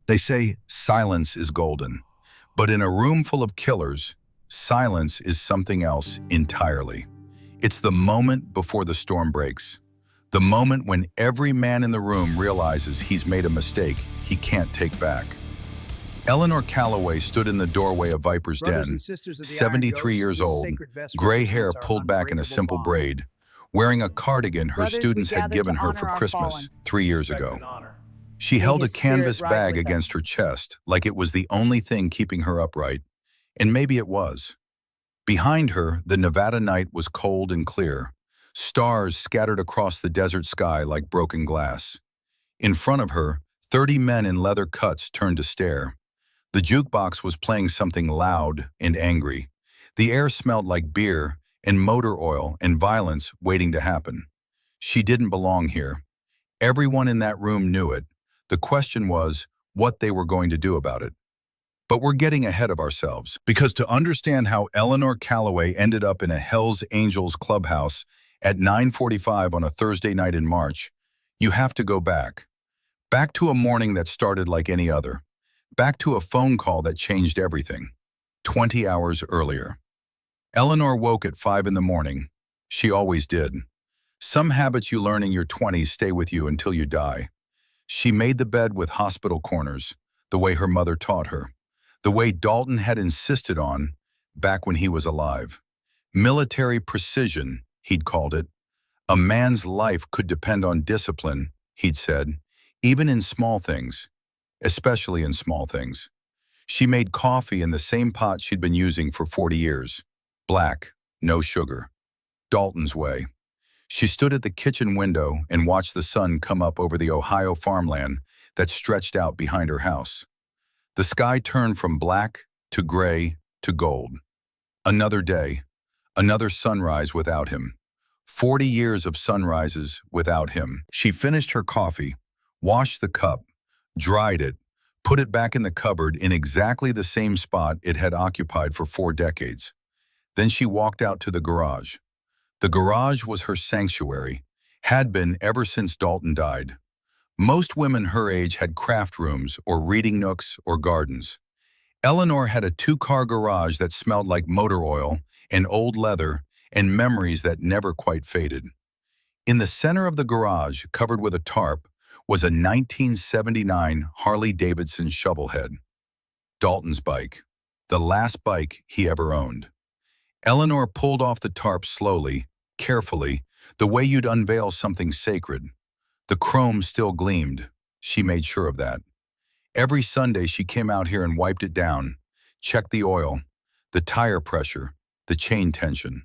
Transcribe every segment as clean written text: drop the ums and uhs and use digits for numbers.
They say silence is golden, but in a room full of killers, silence is something else entirely. It's the moment before the storm breaks. The moment when every man in the room realizes he's made a mistake he can't take back. Eleanor Calloway stood in the doorway of Viper's Den, 73 years old, gray hair pulled back in a simple braid, wearing a cardigan her students had given her for Christmas 3 years ago. She held a canvas bag against her chest like it was the only thing keeping her upright, and maybe it was. Behind her, the Nevada night was cold and clear, stars scattered across the desert sky like broken glass. In front of her, 30 men in leather cuts turned to stare. The jukebox was playing something loud and angry. The air smelled like beer and motor oil and violence waiting to happen. She didn't belong here. Everyone in that room knew it. The question was what they were going to do about it. But we're getting ahead of ourselves, because to understand how Eleanor Calloway ended up in a Hells Angels clubhouse at 9:45 on a Thursday night in March, you have to go back. Back to a morning that started like any other. Back to a phone call that changed everything. 20 hours earlier. Eleanor woke at 5 in the morning. She always did. Some habits you learn in your 20s stay with you until you die. She made the bed with hospital corners, the way her mother taught her, the way Dalton had insisted on back when he was alive. Military precision, he'd called it. A man's life could depend on discipline, he'd said, even in small things, especially in small things. She made coffee in the same pot she'd been using for 40 years. Black, no sugar. Dalton's way. She stood at the kitchen window and watched the sun come up over the Ohio farmland that stretched out behind her house. The sky turned from black to gray to gold. Another day, another sunrise without him. 40 years of sunrises without him. She finished her coffee, washed the cup, dried it, put it back in the cupboard in exactly the same spot it had occupied for 4 decades. Then she walked out to the garage. The garage was her sanctuary, had been ever since Dalton died. Most women her age had craft rooms or reading nooks or gardens. Eleanor had a 2-car garage that smelled like motor oil and old leather and memories that never quite faded. In the center of the garage, covered with a tarp, was a 1979 Harley-Davidson Shovelhead. Dalton's bike, the last bike he ever owned. Eleanor pulled off the tarp slowly, carefully, the way you'd unveil something sacred. The chrome still gleamed. She made sure of that. Every Sunday she came out here and wiped it down, checked the oil, the tire pressure, the chain tension.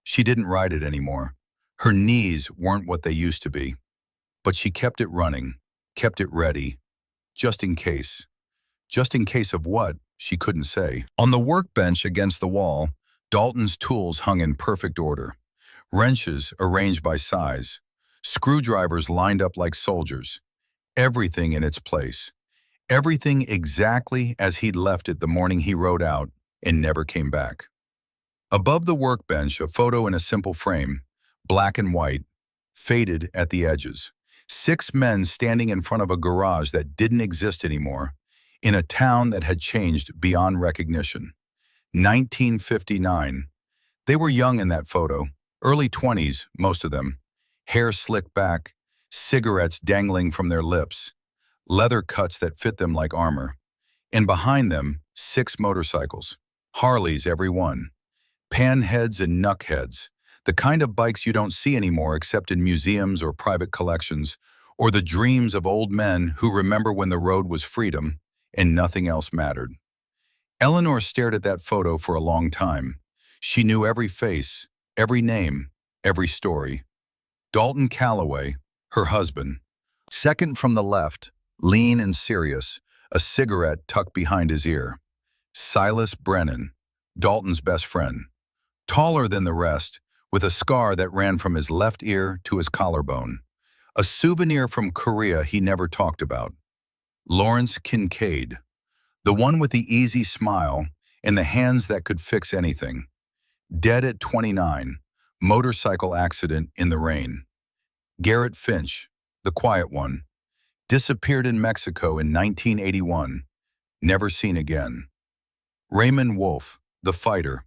She didn't ride it anymore. Her knees weren't what they used to be. But she kept it running, kept it ready, just in case. Just in case of what, she couldn't say. On the workbench against the wall, Dalton's tools hung in perfect order. Wrenches arranged by size. Screwdrivers lined up like soldiers. Everything in its place. Everything exactly as he'd left it the morning he rode out and never came back. Above the workbench, a photo in a simple frame, black and white, faded at the edges. 6 men standing in front of a garage that didn't exist anymore, in a town that had changed beyond recognition. 1959. They were young in that photo, early 20s, most of them. Hair slicked back, cigarettes dangling from their lips, leather cuts that fit them like armor. And behind them, 6 motorcycles, Harleys every one. Panheads and knuckheads, the kind of bikes you don't see anymore except in museums or private collections, or the dreams of old men who remember when the road was freedom and nothing else mattered. Eleanor stared at that photo for a long time. She knew every face, every name, every story. Dalton Calloway, her husband. Second from the left, lean and serious, a cigarette tucked behind his ear. Silas Brennan, Dalton's best friend. Taller than the rest, with a scar that ran from his left ear to his collarbone. A souvenir from Korea he never talked about. Lawrence Kincaid, the one with the easy smile and the hands that could fix anything. Dead at 29, motorcycle accident in the rain. Garrett Finch, the quiet one. disappeared in Mexico in 1981, never seen again. Raymond Wolf, the fighter,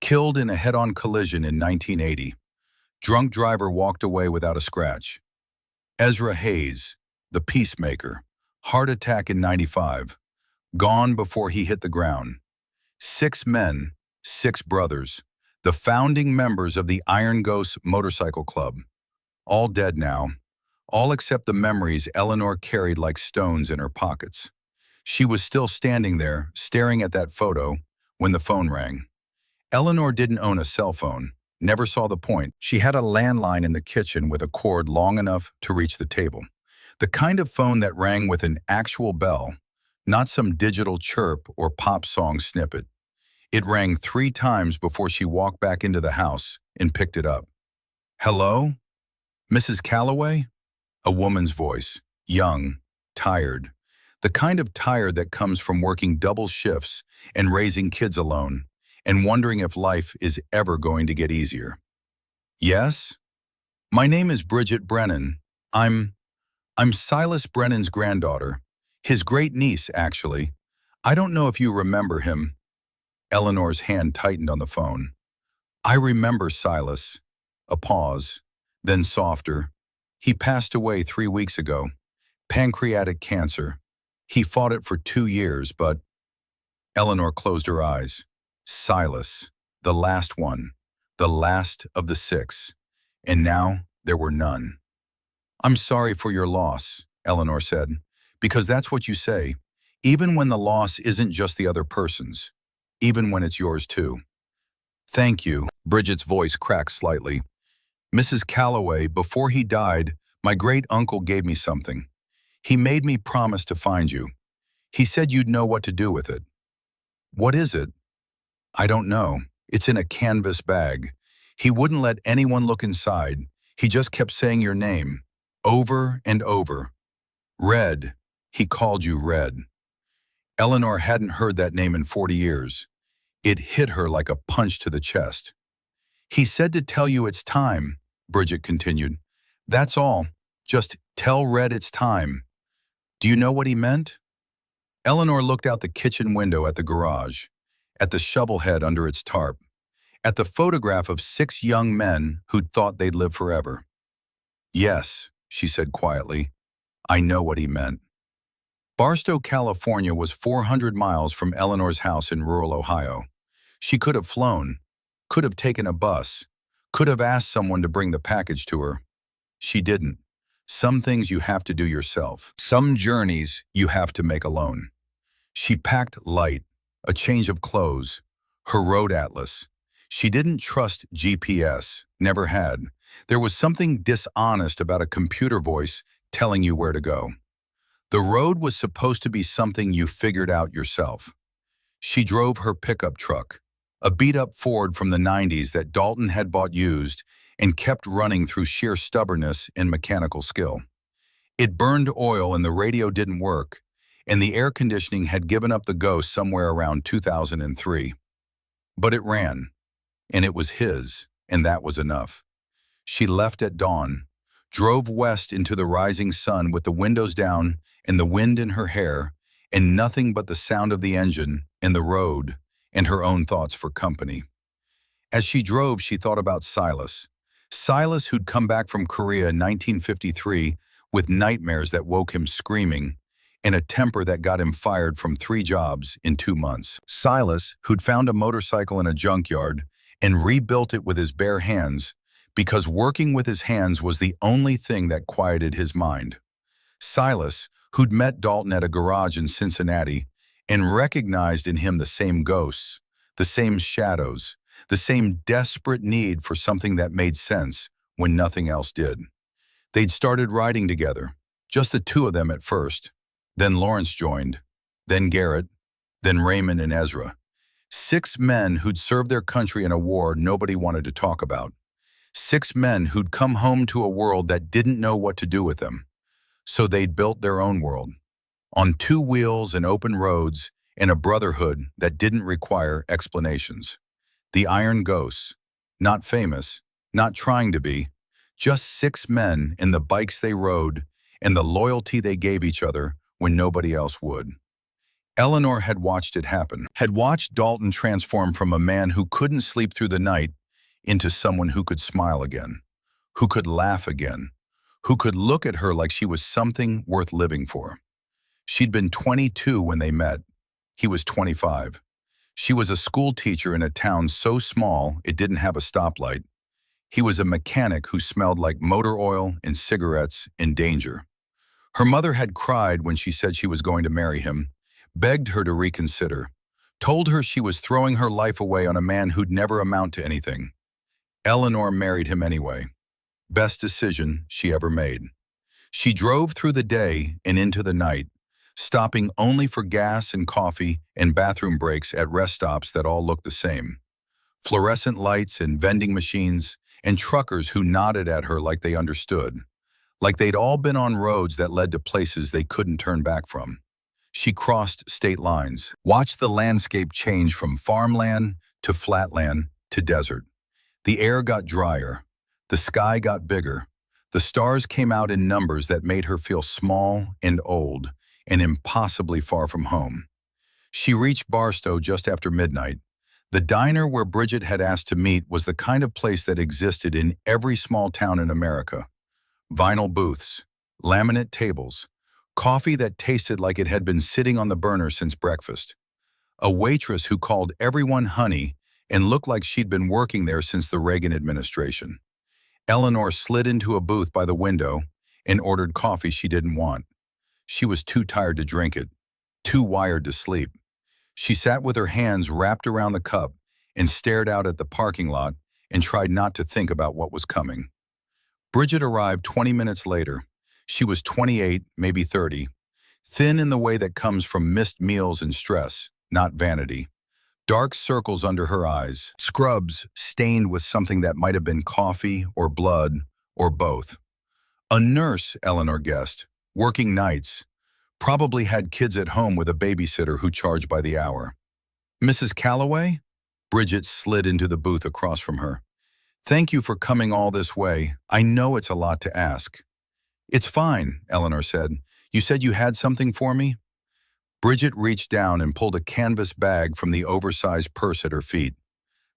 killed in a head-on collision in 1980. Drunk driver walked away without a scratch. Ezra Hayes, the peacemaker, heart attack in 95, gone before he hit the ground. 6 men, 6 brothers, the founding members of the Iron Ghost Motorcycle Club. All dead now, all except the memories Eleanor carried like stones in her pockets. She was still standing there, staring at that photo, when the phone rang. Eleanor didn't own a cell phone, never saw the point. She had a landline in the kitchen with a cord long enough to reach the table. The kind of phone that rang with an actual bell, not some digital chirp or pop song snippet. It rang 3 times before she walked back into the house and picked it up. "Hello? Mrs. Calloway?" A woman's voice, young, tired. The kind of tired that comes from working double shifts and raising kids alone, and wondering if life is ever going to get easier. "Yes? My name is Bridget Brennan. I'm Silas Brennan's granddaughter. His great-niece, actually. I don't know if you remember him." Eleanor's hand tightened on the phone. "I remember Silas." A pause, then softer. "He passed away 3 weeks ago. Pancreatic cancer. He fought it for 2 years, but..." Eleanor closed her eyes. Silas, the last one, the last of the 6. And now there were none. "I'm sorry for your loss," Eleanor said, "because that's what you say, even when the loss isn't just the other person's, even when it's yours too." "Thank you." Bridget's voice cracked slightly. "Mrs. Calloway, before he died, my great-uncle gave me something. He made me promise to find you. He said you'd know what to do with it." "What is it?" "I don't know. It's in a canvas bag. He wouldn't let anyone look inside. He just kept saying your name, over and over. Red. He called you Red." Eleanor hadn't heard that name in 40 years. It hit her like a punch to the chest. "He said to tell you it's time," Bridget continued. "That's all. Just tell Red it's time." "Do you know what he meant?" Eleanor looked out the kitchen window at the garage, at the shovel head under its tarp, at the photograph of 6 young men who'd thought they'd live forever. "Yes," she said quietly, "I know what he meant." Barstow, California was 400 miles from Eleanor's house in rural Ohio. She could have flown, could have taken a bus, could have asked someone to bring the package to her. She didn't. Some things you have to do yourself. Some journeys you have to make alone. She packed light, a change of clothes, her road atlas. She didn't trust GPS, never had. There was something dishonest about a computer voice telling you where to go. The road was supposed to be something you figured out yourself. She drove her pickup truck, a beat-up Ford from the 90s that Dalton had bought used and kept running through sheer stubbornness and mechanical skill. It burned oil and the radio didn't work, and the air conditioning had given up the ghost somewhere around 2003. But it ran, and it was his, and that was enough. She left at dawn, drove west into the rising sun with the windows down and the wind in her hair, and nothing but the sound of the engine and the road and her own thoughts for company. As she drove, she thought about Silas. Silas, who'd come back from Korea in 1953 with nightmares that woke him screaming and a temper that got him fired from 3 jobs in 2 months. Silas, who'd found a motorcycle in a junkyard and rebuilt it with his bare hands because working with his hands was the only thing that quieted his mind. Silas, who'd met Dalton at a garage in Cincinnati and recognized in him the same ghosts, the same shadows, the same desperate need for something that made sense when nothing else did. They'd started riding together, just the 2 of them at first. Then Lawrence joined, then Garrett, then Raymond and Ezra. 6 men who'd served their country in a war nobody wanted to talk about. 6 men who'd come home to a world that didn't know what to do with them. So they'd built their own world, on 2 wheels and open roads, in a brotherhood that didn't require explanations. The Iron Ghosts, not famous, not trying to be, just 6 men in the bikes they rode and the loyalty they gave each other when nobody else would. Eleanor had watched it happen, had watched Dalton transform from a man who couldn't sleep through the night into someone who could smile again, who could laugh again, who could look at her like she was something worth living for. She'd been 22 when they met. He was 25. She was a school teacher in a town so small it didn't have a stoplight. He was a mechanic who smelled like motor oil and cigarettes and danger. Her mother had cried when she said she was going to marry him, begged her to reconsider, told her she was throwing her life away on a man who'd never amount to anything. Eleanor married him anyway. Best decision she ever made. She drove through the day and into the night, stopping only for gas and coffee and bathroom breaks at rest stops that all looked the same. Fluorescent lights and vending machines and truckers who nodded at her like they understood, like they'd all been on roads that led to places they couldn't turn back from. She crossed state lines, watched the landscape change from farmland to flatland to desert. The air got drier. The sky got bigger. The stars came out in numbers that made her feel small and old and impossibly far from home. She reached Barstow just after midnight. The diner where Bridget had asked to meet was the kind of place that existed in every small town in America. Vinyl booths, laminate tables, coffee that tasted like it had been sitting on the burner since breakfast. A waitress who called everyone honey and looked like she'd been working there since the Reagan administration. Eleanor slid into a booth by the window and ordered coffee she didn't want. She was too tired to drink it, too wired to sleep. She sat with her hands wrapped around the cup and stared out at the parking lot and tried not to think about what was coming. Bridget arrived 20 minutes later. She was 28, maybe 30, thin in the way that comes from missed meals and stress, not vanity. Dark circles under her eyes, scrubs stained with something that might have been coffee or blood or both. A nurse, Eleanor guessed, working nights, probably had kids at home with a babysitter who charged by the hour. Mrs. Calloway? Bridget slid into the booth across from her. Thank you for coming all this way. I know it's a lot to ask. It's fine, Eleanor said. You said you had something for me? Bridget reached down and pulled a canvas bag from the oversized purse at her feet.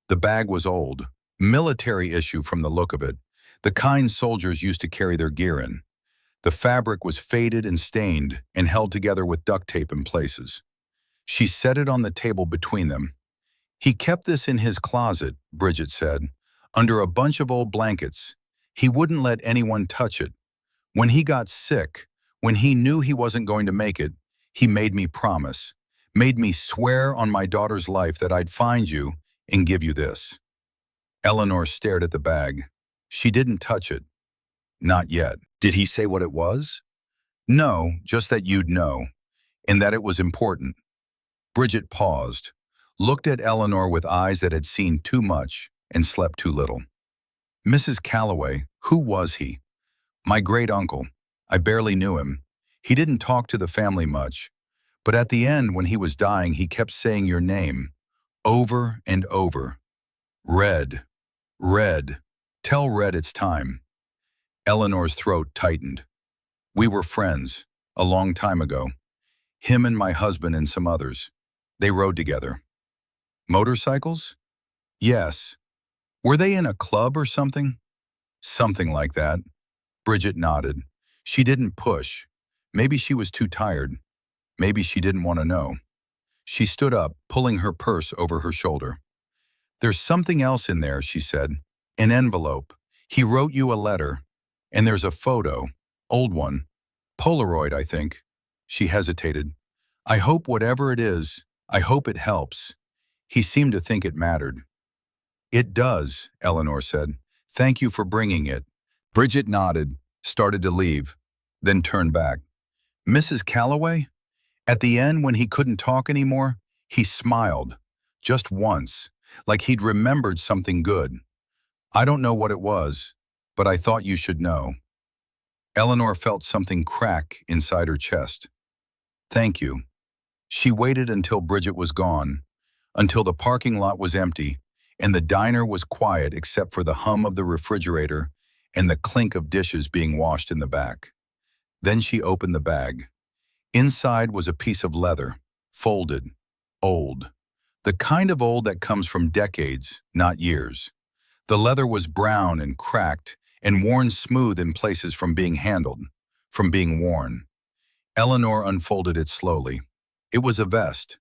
The bag was old, military issue from the look of it, the kind soldiers used to carry their gear in. The fabric was faded and stained and held together with duct tape in places. She set it on the table between them. He kept this in his closet, Bridget said, under a bunch of old blankets. He wouldn't let anyone touch it. When he got sick, when he knew he wasn't going to make it, he made me promise, made me swear on my daughter's life that I'd find you and give you this. Eleanor stared at the bag. She didn't touch it. Not yet. Did he say what it was? No, just that you'd know, and that it was important. Bridget paused, looked at Eleanor with eyes that had seen too much and slept too little. Mrs. Calloway, who was he? My great-uncle. I barely knew him. He didn't talk to the family much, but at the end when he was dying he kept saying your name, over and over. Red, Red, tell Red it's time. Eleanor's throat tightened. We were friends, a long time ago. Him and my husband and some others. They rode together. Motorcycles? Yes. Were they in a club or something? Something like that. Bridget nodded. She didn't push. Maybe she was too tired. Maybe she didn't want to know. She stood up, pulling her purse over her shoulder. There's something else in there, she said. An envelope. He wrote you a letter. And there's a photo. Old one. Polaroid, I think. She hesitated. I hope whatever it is, I hope it helps. He seemed to think it mattered. It does, Eleanor said. Thank you for bringing it. Bridget nodded, started to leave, then turned back. Mrs. Calloway? At the end, when he couldn't talk anymore, he smiled, just once, like he'd remembered something good. I don't know what it was, but I thought you should know. Eleanor felt something crack inside her chest. Thank you. She waited until Bridget was gone, until the parking lot was empty, and the diner was quiet except for the hum of the refrigerator and the clink of dishes being washed in the back. Then she opened the bag. Inside was a piece of leather, folded, old. The kind of old that comes from decades, not years. The leather was brown and cracked and worn smooth in places from being handled, from being worn. Eleanor unfolded it slowly. It was a vest,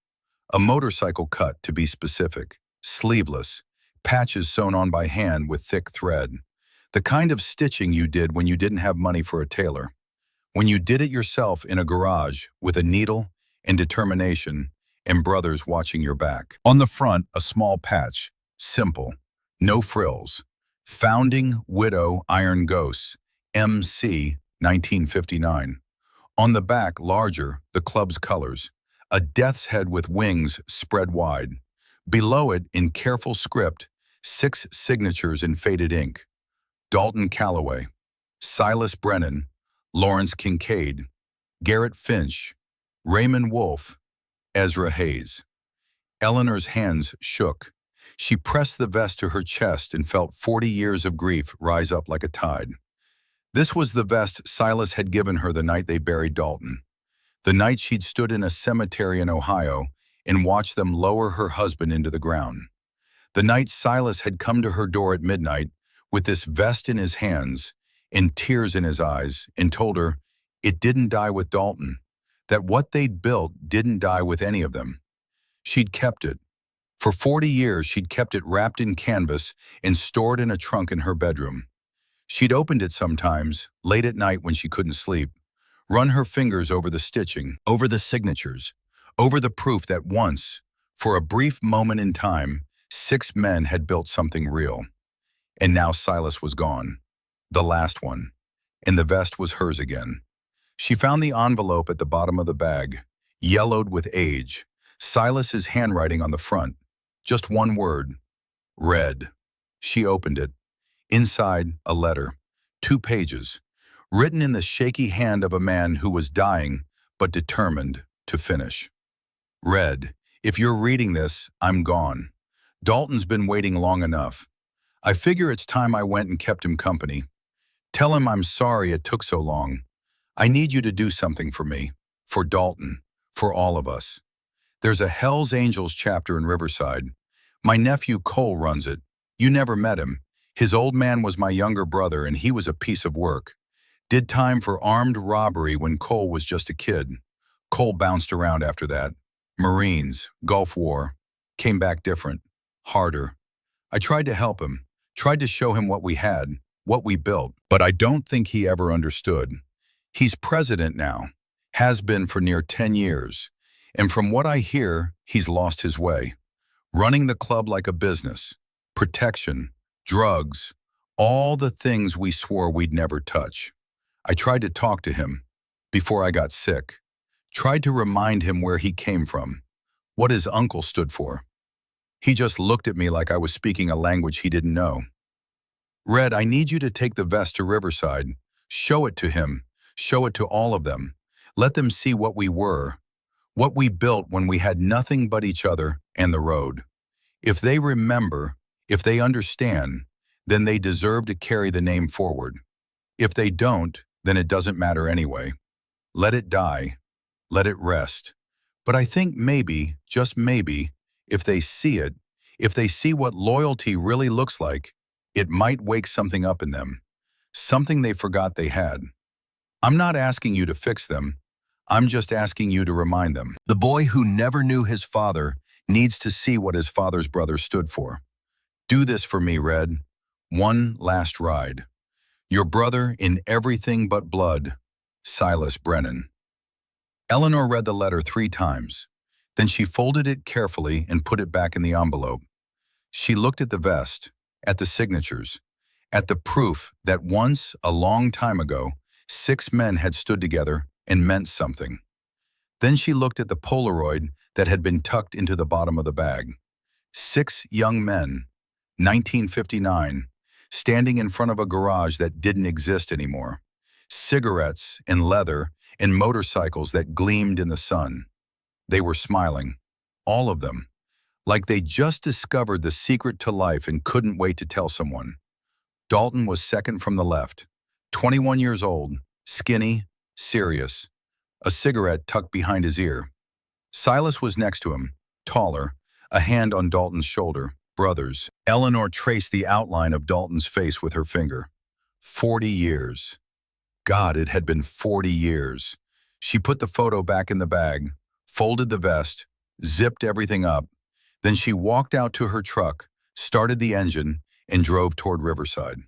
a motorcycle cut to be specific, sleeveless, patches sewn on by hand with thick thread. The kind of stitching you did when you didn't have money for a tailor. When you did it yourself in a garage with a needle and determination and brothers watching your back. On the front, a small patch, simple, no frills. Founding Widow Iron Ghosts, MC 1959. On the back, larger, the club's colors, a death's head with wings spread wide. Below it, in careful script, 6 signatures in faded ink. Dalton Calloway, Silas Brennan, Lawrence Kincaid, Garrett Finch, Raymond Wolfe, Ezra Hayes. Eleanor's hands shook. She pressed the vest to her chest and felt 40 years of grief rise up like a tide. This was the vest Silas had given her the night they buried Dalton. The night she'd stood in a cemetery in Ohio and watched them lower her husband into the ground. The night Silas had come to her door at midnight with this vest in his hands and tears in his eyes and told her it didn't die with Dalton, that what they'd built didn't die with any of them. She'd kept it. For 40 years, she'd kept it wrapped in canvas and stored in a trunk in her bedroom. She'd opened it sometimes, late at night when she couldn't sleep, run her fingers over the stitching, over the signatures, over the proof that once, for a brief moment in time, 6 men had built something real. And now Silas was gone, the last one, and the vest was hers again. She found the envelope at the bottom of the bag, yellowed with age, Silas's handwriting on the front. Just one word, red. She opened it. Inside, a letter, 2 pages, written in the shaky hand of a man who was dying but determined to finish. Red, if you're reading this, I'm gone. Dalton's been waiting long enough. I figure it's time I went and kept him company. Tell him I'm sorry it took so long. I need you to do something for me, for Dalton, for all of us. There's a Hells Angels chapter in Riverside. My nephew Cole runs it. You never met him. His old man was my younger brother and he was a piece of work. Did time for armed robbery when Cole was just a kid. Cole bounced around after that. Marines, Gulf War. Came back different, harder. I tried to help him, tried to show him what we had, what we built, but I don't think he ever understood. He's president now, has been for near 10 years. And from what I hear, he's lost his way. Running the club like a business, protection, drugs, all the things we swore we'd never touch. I tried to talk to him before I got sick, tried to remind him where he came from, what his uncle stood for. He just looked at me like I was speaking a language he didn't know. Red, I need you to take the vest to Riverside. Show it to him. Show it to all of them. Let them see what we were, what we built when we had nothing but each other and the road. If they remember, if they understand, then they deserve to carry the name forward. If they don't, then it doesn't matter anyway. Let it die. Let it rest. But I think maybe, just maybe, if they see it, if they see what loyalty really looks like, it might wake something up in them, something they forgot they had. I'm not asking you to fix them. I'm just asking you to remind them. The boy who never knew his father needs to see what his father's brother stood for. Do this for me, Red. One last ride. Your brother in everything but blood, Silas Brennan. Eleanor read the letter 3 times. Then she folded it carefully and put it back in the envelope. She looked at the vest, at the signatures, at the proof that once, a long time ago, 6 men had stood together and meant something. Then she looked at the Polaroid that had been tucked into the bottom of the bag. 6 young men, 1959, standing in front of a garage that didn't exist anymore. Cigarettes and leather and motorcycles that gleamed in the sun. They were smiling, all of them, like they just discovered the secret to life and couldn't wait to tell someone. Dalton was second from the left, 21 years old, skinny, serious, a cigarette tucked behind his ear. Silas was next to him, taller, a hand on Dalton's shoulder. Brothers. Eleanor traced the outline of Dalton's face with her finger. 40 years. God, it had been 40 years. She put the photo back in the bag, folded the vest, zipped everything up. Then she walked out to her truck, started the engine, and drove toward Riverside.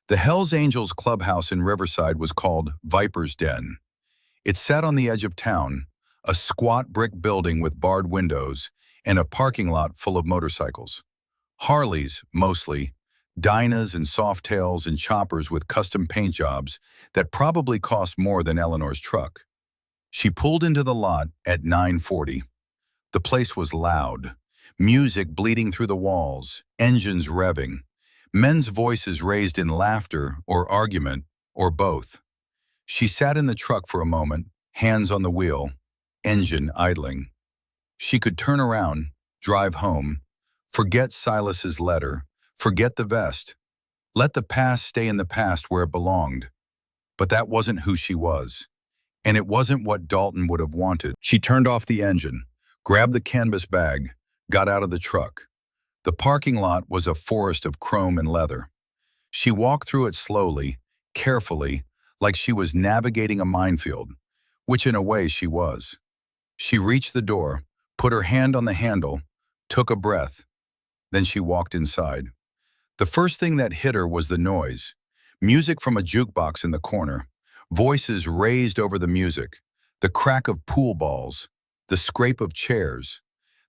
The Hells Angels clubhouse in Riverside was called Viper's Den. It sat on the edge of town, a squat brick building with barred windows and a parking lot full of motorcycles. Harleys, mostly, Dynas and Softails and choppers with custom paint jobs that probably cost more than Eleanor's truck. She pulled into the lot at 9:40. The place was loud, music bleeding through the walls, engines revving, men's voices raised in laughter or argument or both. She sat in the truck for a moment, hands on the wheel, engine idling. She could turn around, drive home, forget Silas's letter, forget the vest, let the past stay in the past where it belonged. But that wasn't who she was, and it wasn't what Dalton would have wanted. She turned off the engine, grabbed the canvas bag, got out of the truck. The parking lot was a forest of chrome and leather. She walked through it slowly, carefully, like she was navigating a minefield, which in a way she was. She reached the door, put her hand on the handle, took a breath. Then she walked inside. The first thing that hit her was the noise. Music from a jukebox in the corner, voices raised over the music, the crack of pool balls, the scrape of chairs,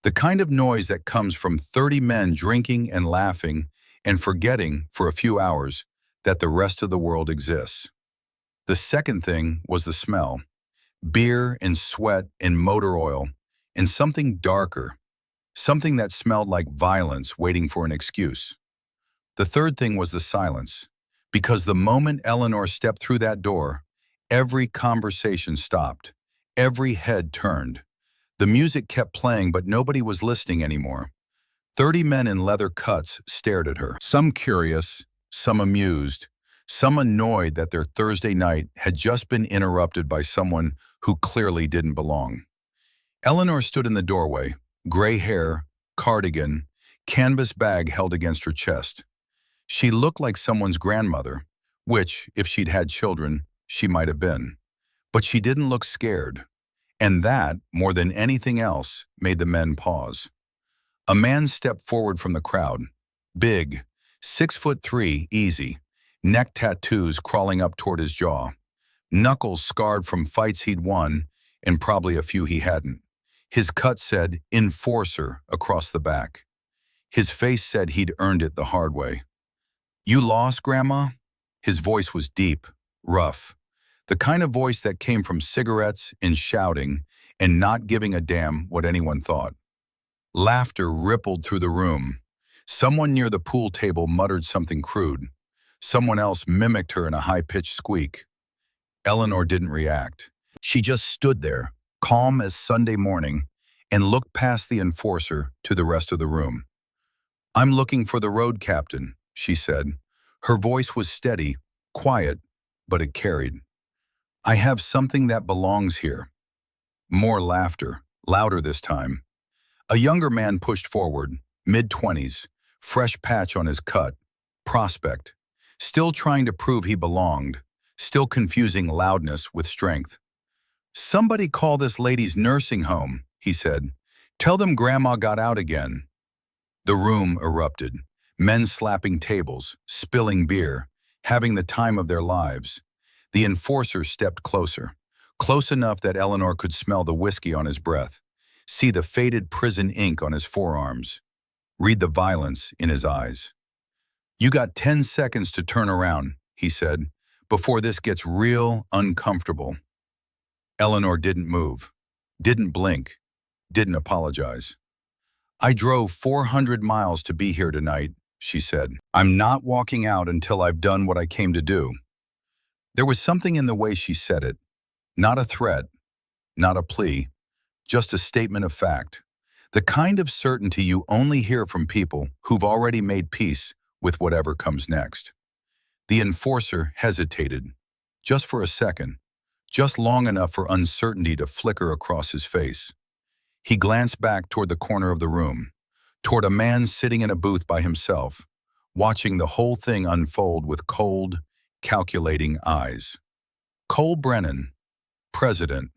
the kind of noise that comes from 30 men drinking and laughing and forgetting for a few hours that the rest of the world exists. The second thing was the smell. Beer and sweat and motor oil and something darker, something that smelled like violence waiting for an excuse. The third thing was the silence, because the moment Eleanor stepped through that door, every conversation stopped, every head turned. The music kept playing, but nobody was listening anymore. 30 men in leather cuts stared at her, some curious, some amused, some annoyed that their Thursday night had just been interrupted by someone who clearly didn't belong. Eleanor stood in the doorway, gray hair, cardigan, canvas bag held against her chest. She looked like someone's grandmother, which, if she'd had children, she might have been. But she didn't look scared. And that, more than anything else, made the men pause. A man stepped forward from the crowd. Big, 6'3", easy, neck tattoos crawling up toward his jaw, knuckles scarred from fights he'd won and probably a few he hadn't. His cut said, "Enforcer," across the back. His face said he'd earned it the hard way. "You lost, Grandma?" His voice was deep, rough, the kind of voice that came from cigarettes and shouting and not giving a damn what anyone thought. Laughter rippled through the room. Someone near the pool table muttered something crude. Someone else mimicked her in a high-pitched squeak. Eleanor didn't react. She just stood there, calm as Sunday morning, and looked past the enforcer to the rest of the room. "I'm looking for the road captain," she said. Her voice was steady, quiet, but it carried. "I have something that belongs here." More laughter, louder this time. A younger man pushed forward, mid-20s, fresh patch on his cut, prospect, still trying to prove he belonged, still confusing loudness with strength. "Somebody call this lady's nursing home," he said. "Tell them Grandma got out again." The room erupted, men slapping tables, spilling beer, having the time of their lives. The enforcer stepped closer, close enough that Eleanor could smell the whiskey on his breath, see the faded prison ink on his forearms, read the violence in his eyes. "You got 10 seconds to turn around," he said, "before this gets real uncomfortable." Eleanor didn't move, didn't blink, didn't apologize. "I drove 400 miles to be here tonight," she said. "I'm not walking out until I've done what I came to do." There was something in the way she said it, not a threat, not a plea, just a statement of fact, the kind of certainty you only hear from people who've already made peace with whatever comes next. The enforcer hesitated, just for a second, just long enough for uncertainty to flicker across his face. He glanced back toward the corner of the room, toward a man sitting in a booth by himself, watching the whole thing unfold with cold, calculating eyes. Cole Brennan, president,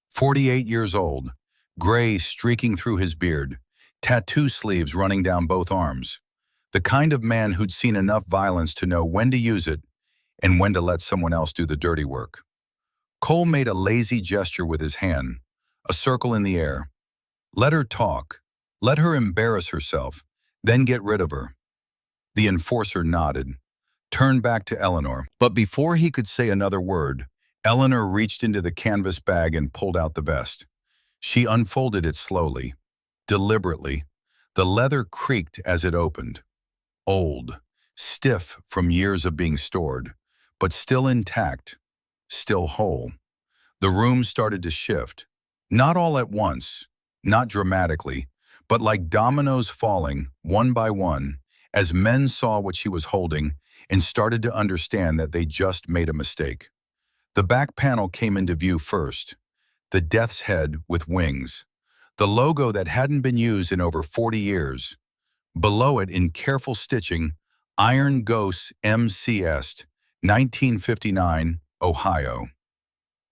48 years old, gray streaking through his beard, tattoo sleeves running down both arms. The kind of man who'd seen enough violence to know when to use it and when to let someone else do the dirty work. Cole made a lazy gesture with his hand, a circle in the air. Let her talk. Let her embarrass herself, then get rid of her. The enforcer nodded, turned back to Eleanor. But before he could say another word, Eleanor reached into the canvas bag and pulled out the vest. She unfolded it slowly, deliberately. The leather creaked as it opened. Old, stiff from years of being stored, but still intact, still whole. The room started to shift, not all at once, not dramatically, but like dominoes falling, one by one, as men saw what she was holding and started to understand that they just made a mistake. The back panel came into view first, the death's head with wings, the logo that hadn't been used in over 40 years. Below it, in careful stitching, Iron Ghosts MCS, 1959, Ohio.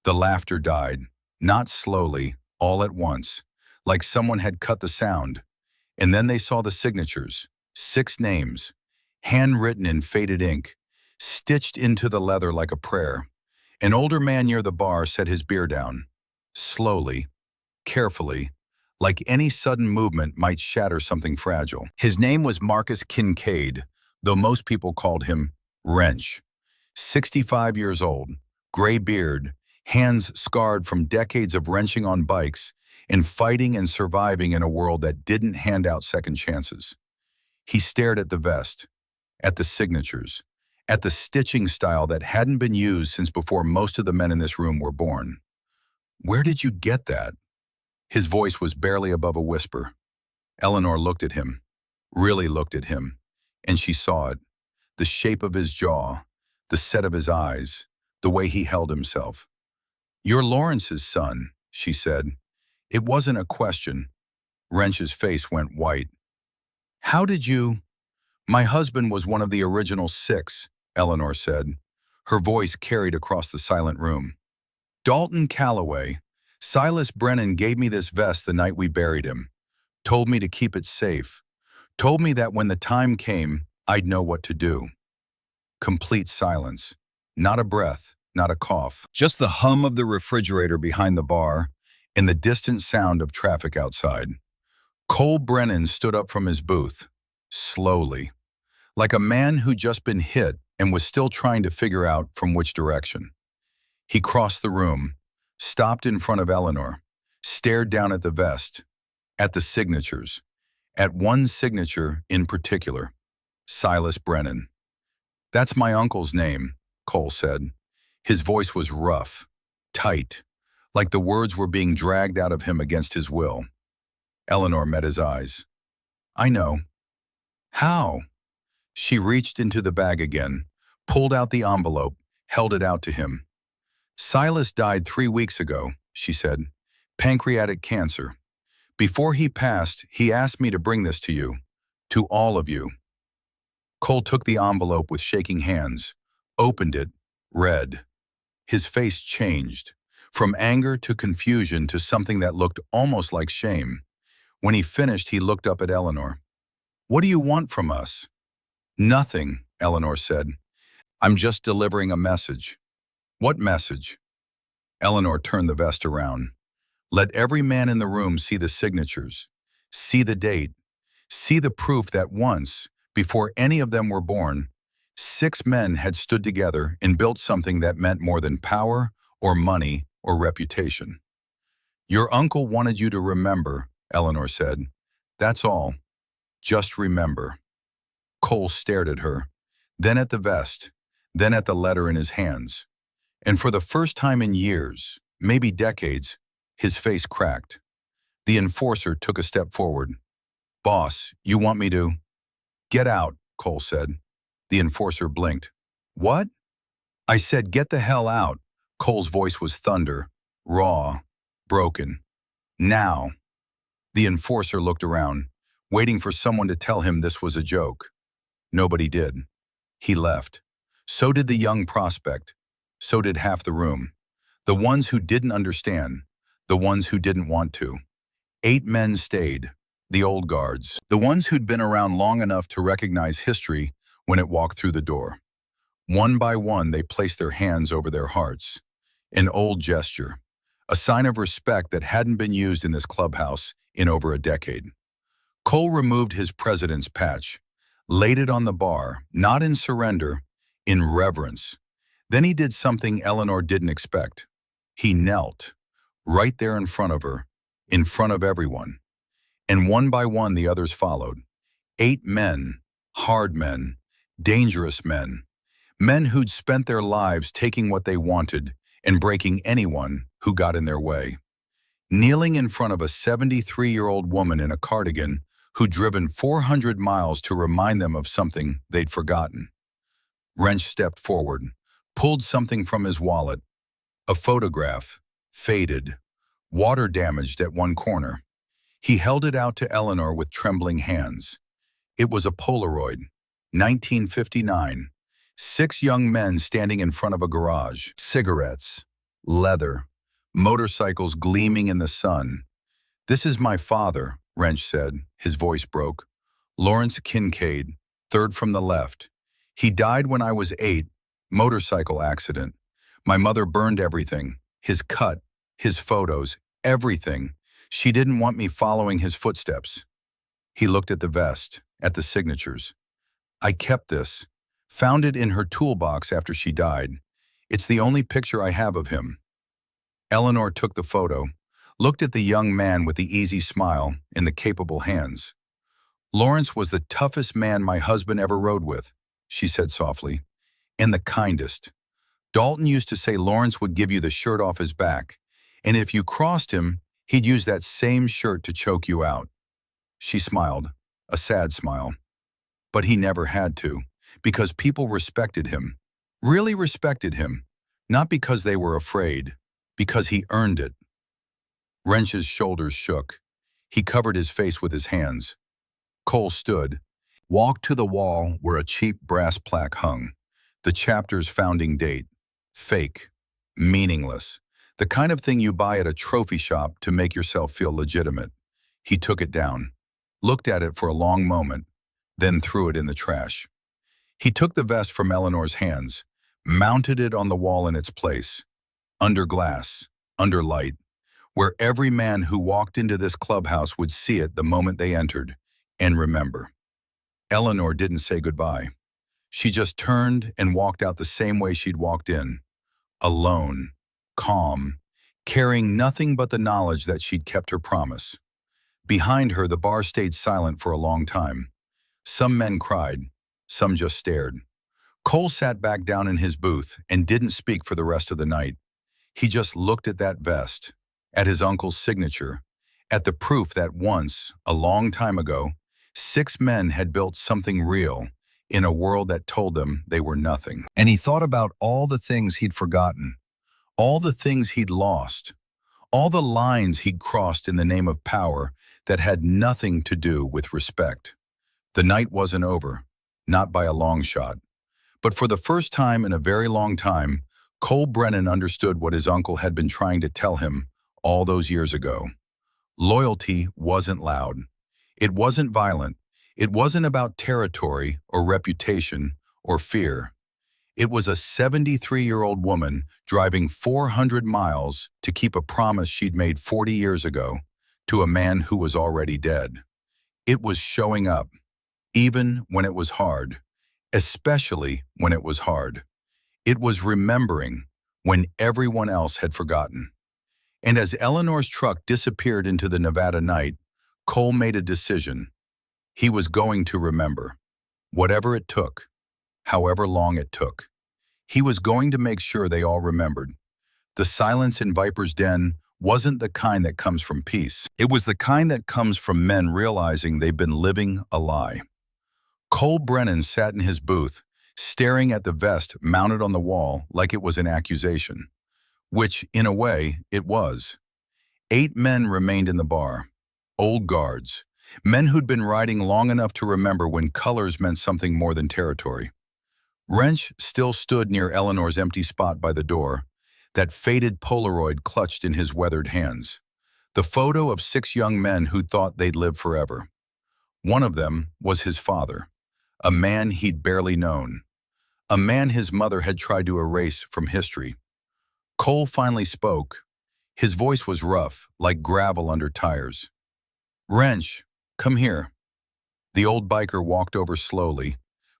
The laughter died, not slowly, all at once, like someone had cut the sound. And then they saw the signatures, 6 names, handwritten in faded ink, stitched into the leather like a prayer. An older man near the bar set his beer down, slowly, carefully, like any sudden movement might shatter something fragile. His name was Marcus Kincaid, though most people called him Wrench. 65 years old, gray beard, hands scarred from decades of wrenching on bikes and fighting and surviving in a world that didn't hand out second chances. He stared at the vest, at the signatures, at the stitching style that hadn't been used since before most of the men in this room were born. Where did you get that? His voice was barely above a whisper. Eleanor looked at him, really looked at him, and she saw it. The shape of his jaw, the set of his eyes, the way he held himself. "You're Lawrence's son," she said. It wasn't a question. Wrench's face went white. "How did you—" "My husband was one of the original 6, Eleanor said. Her voice carried across the silent room. "Dalton Calloway. Silas Brennan gave me this vest the night we buried him. Told me to keep it safe. Told me that when the time came, I'd know what to do." Complete silence. Not a breath, not a cough. Just the hum of the refrigerator behind the bar and the distant sound of traffic outside. Cole Brennan stood up from his booth, slowly, like a man who'd just been hit and was still trying to figure out from which direction. He crossed the room, stopped in front of Eleanor, stared down at the vest, at the signatures, at one signature in particular, Silas Brennan. "That's my uncle's name," Cole said. His voice was rough, tight, like the words were being dragged out of him against his will. Eleanor met his eyes. "I know." "How?" She reached into the bag again, pulled out the envelope, held it out to him. "Silas died 3 weeks ago," she said. "Pancreatic cancer. Before he passed, he asked me to bring this to you, to all of you." Cole took the envelope with shaking hands, opened it, read. His face changed, from anger to confusion to something that looked almost like shame. When he finished, he looked up at Eleanor. "What do you want from us?" "Nothing," Eleanor said. "I'm just delivering a message." "What message?" Eleanor turned the vest around. "Let every man in the room see the signatures, see the date, see the proof that once, before any of them were born, 6 men had stood together and built something that meant more than power or money or reputation." "Your uncle wanted you to remember," Eleanor said. "That's all. Just remember." Cole stared at her, then at the vest, then at the letter in his hands. And for the first time in years, maybe decades, his face cracked. The enforcer took a step forward. "Boss, you want me to—" "Get out," Cole said. The enforcer blinked. "What?" "I said get the hell out. Cole's voice was thunder, raw, broken. Now. The enforcer looked around, waiting for someone to tell him this was a joke. Nobody did. He left. So did the young prospect. So did half the room. The ones who didn't understand. The ones who didn't want to. 8 men stayed. The old guards. The ones who'd been around long enough to recognize history when it walked through the door. One by one, they placed their hands over their hearts. An old gesture. A sign of respect that hadn't been used in this clubhouse in over a decade. Cole removed his president's patch, laid it on the bar, not in surrender, in reverence. Then he did something Eleanor didn't expect. He knelt, right there in front of her, in front of everyone. And one by one the others followed. 8 men, hard men, dangerous men. Men who'd spent their lives taking what they wanted and breaking anyone who got in their way. Kneeling in front of a 73-year-old woman in a cardigan who'd driven 400 miles to remind them of something they'd forgotten. Wrench stepped forward, pulled something from his wallet. A photograph, faded, water-damaged at one corner. He held it out to Eleanor with trembling hands. It was a Polaroid, 1959. 6 young men standing in front of a garage. Cigarettes, leather, motorcycles gleaming in the sun. "This is my father," Wrench said. His voice broke. "Lawrence Kincaid, 3rd from the left. He died when I was 8, motorcycle accident. My mother burned everything, his cut, his photos, everything. She didn't want me following his footsteps." He looked at the vest, at the signatures. "I kept this. Found it in her toolbox after she died. It's the only picture I have of him." Eleanor took the photo, looked at the young man with the easy smile in the capable hands. "Lawrence was the toughest man my husband ever rode with," she said softly, "and the kindest. Dalton used to say Lawrence would give you the shirt off his back, and if you crossed him, he'd use that same shirt to choke you out." She smiled, a sad smile. "But he never had to. Because people respected him, really respected him, not because they were afraid, because he earned it." Wrench's shoulders shook. He covered his face with his hands. Cole stood, walked to the wall where a cheap brass plaque hung. The chapter's founding date. Fake. Meaningless. The kind of thing you buy at a trophy shop to make yourself feel legitimate. He took it down, looked at it for a long moment, then threw it in the trash. He took the vest from Eleanor's hands, mounted it on the wall in its place, under glass, under light, where every man who walked into this clubhouse would see it the moment they entered, and remember. Eleanor didn't say goodbye. She just turned and walked out the same way she'd walked in, alone, calm, carrying nothing but the knowledge that she'd kept her promise. Behind her, the bar stayed silent for a long time. Some men cried. Some just stared. Cole sat back down in his booth and didn't speak for the rest of the night. He just looked at that vest, at his uncle's signature, at the proof that once, a long time ago, 6 men had built something real in a world that told them they were nothing. And he thought about all the things he'd forgotten, all the things he'd lost, all the lines he'd crossed in the name of power that had nothing to do with respect. The night wasn't over. Not by a long shot. But for the first time in a very long time, Cole Brennan understood what his uncle had been trying to tell him all those years ago. Loyalty wasn't loud. It wasn't violent. It wasn't about territory or reputation or fear. It was a 73-year-old woman driving 400 miles to keep a promise she'd made 40 years ago to a man who was already dead. It was showing up. Even when it was hard, especially when it was hard. It was remembering when everyone else had forgotten. And as Eleanor's truck disappeared into the Nevada night, Cole made a decision. He was going to remember. Whatever it took, however long it took. He was going to make sure they all remembered. The silence in Viper's Den wasn't the kind that comes from peace. It was the kind that comes from men realizing they've been living a lie. Cole Brennan sat in his booth, staring at the vest mounted on the wall like it was an accusation. which, in a way, it was. 8 men remained in the bar. Old guards. Men who'd been riding long enough to remember when colors meant something more than territory. Wrench still stood near Eleanor's empty spot by the door, that faded Polaroid clutched in his weathered hands. The photo of 6 young men who thought they'd live forever. One of them was his father, a man he'd barely known, a man his mother had tried to erase from history. Cole finally spoke. His voice was rough, like gravel under tires. "Wrench, come here." The old biker walked over slowly,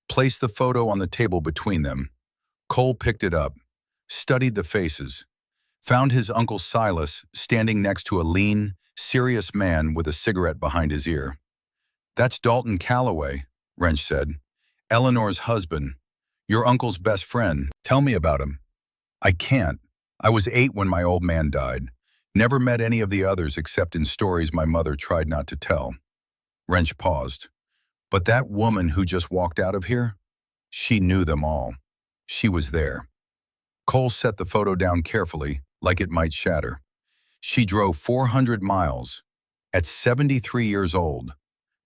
placed the photo on the table between them. Cole picked it up, studied the faces, found his Uncle Silas standing next to a lean, serious man with a cigarette behind his ear. "That's Dalton Calloway," Wrench said. "Eleanor's husband. Your uncle's best friend." "Tell me about him." "I can't. I was 8 when my old man died. Never met any of the others except in stories my mother tried not to tell." Wrench paused. "But that woman who just walked out of here? She knew them all. She was there." Cole set the photo down carefully, like it might shatter. "She drove 400 miles, at 73 years old,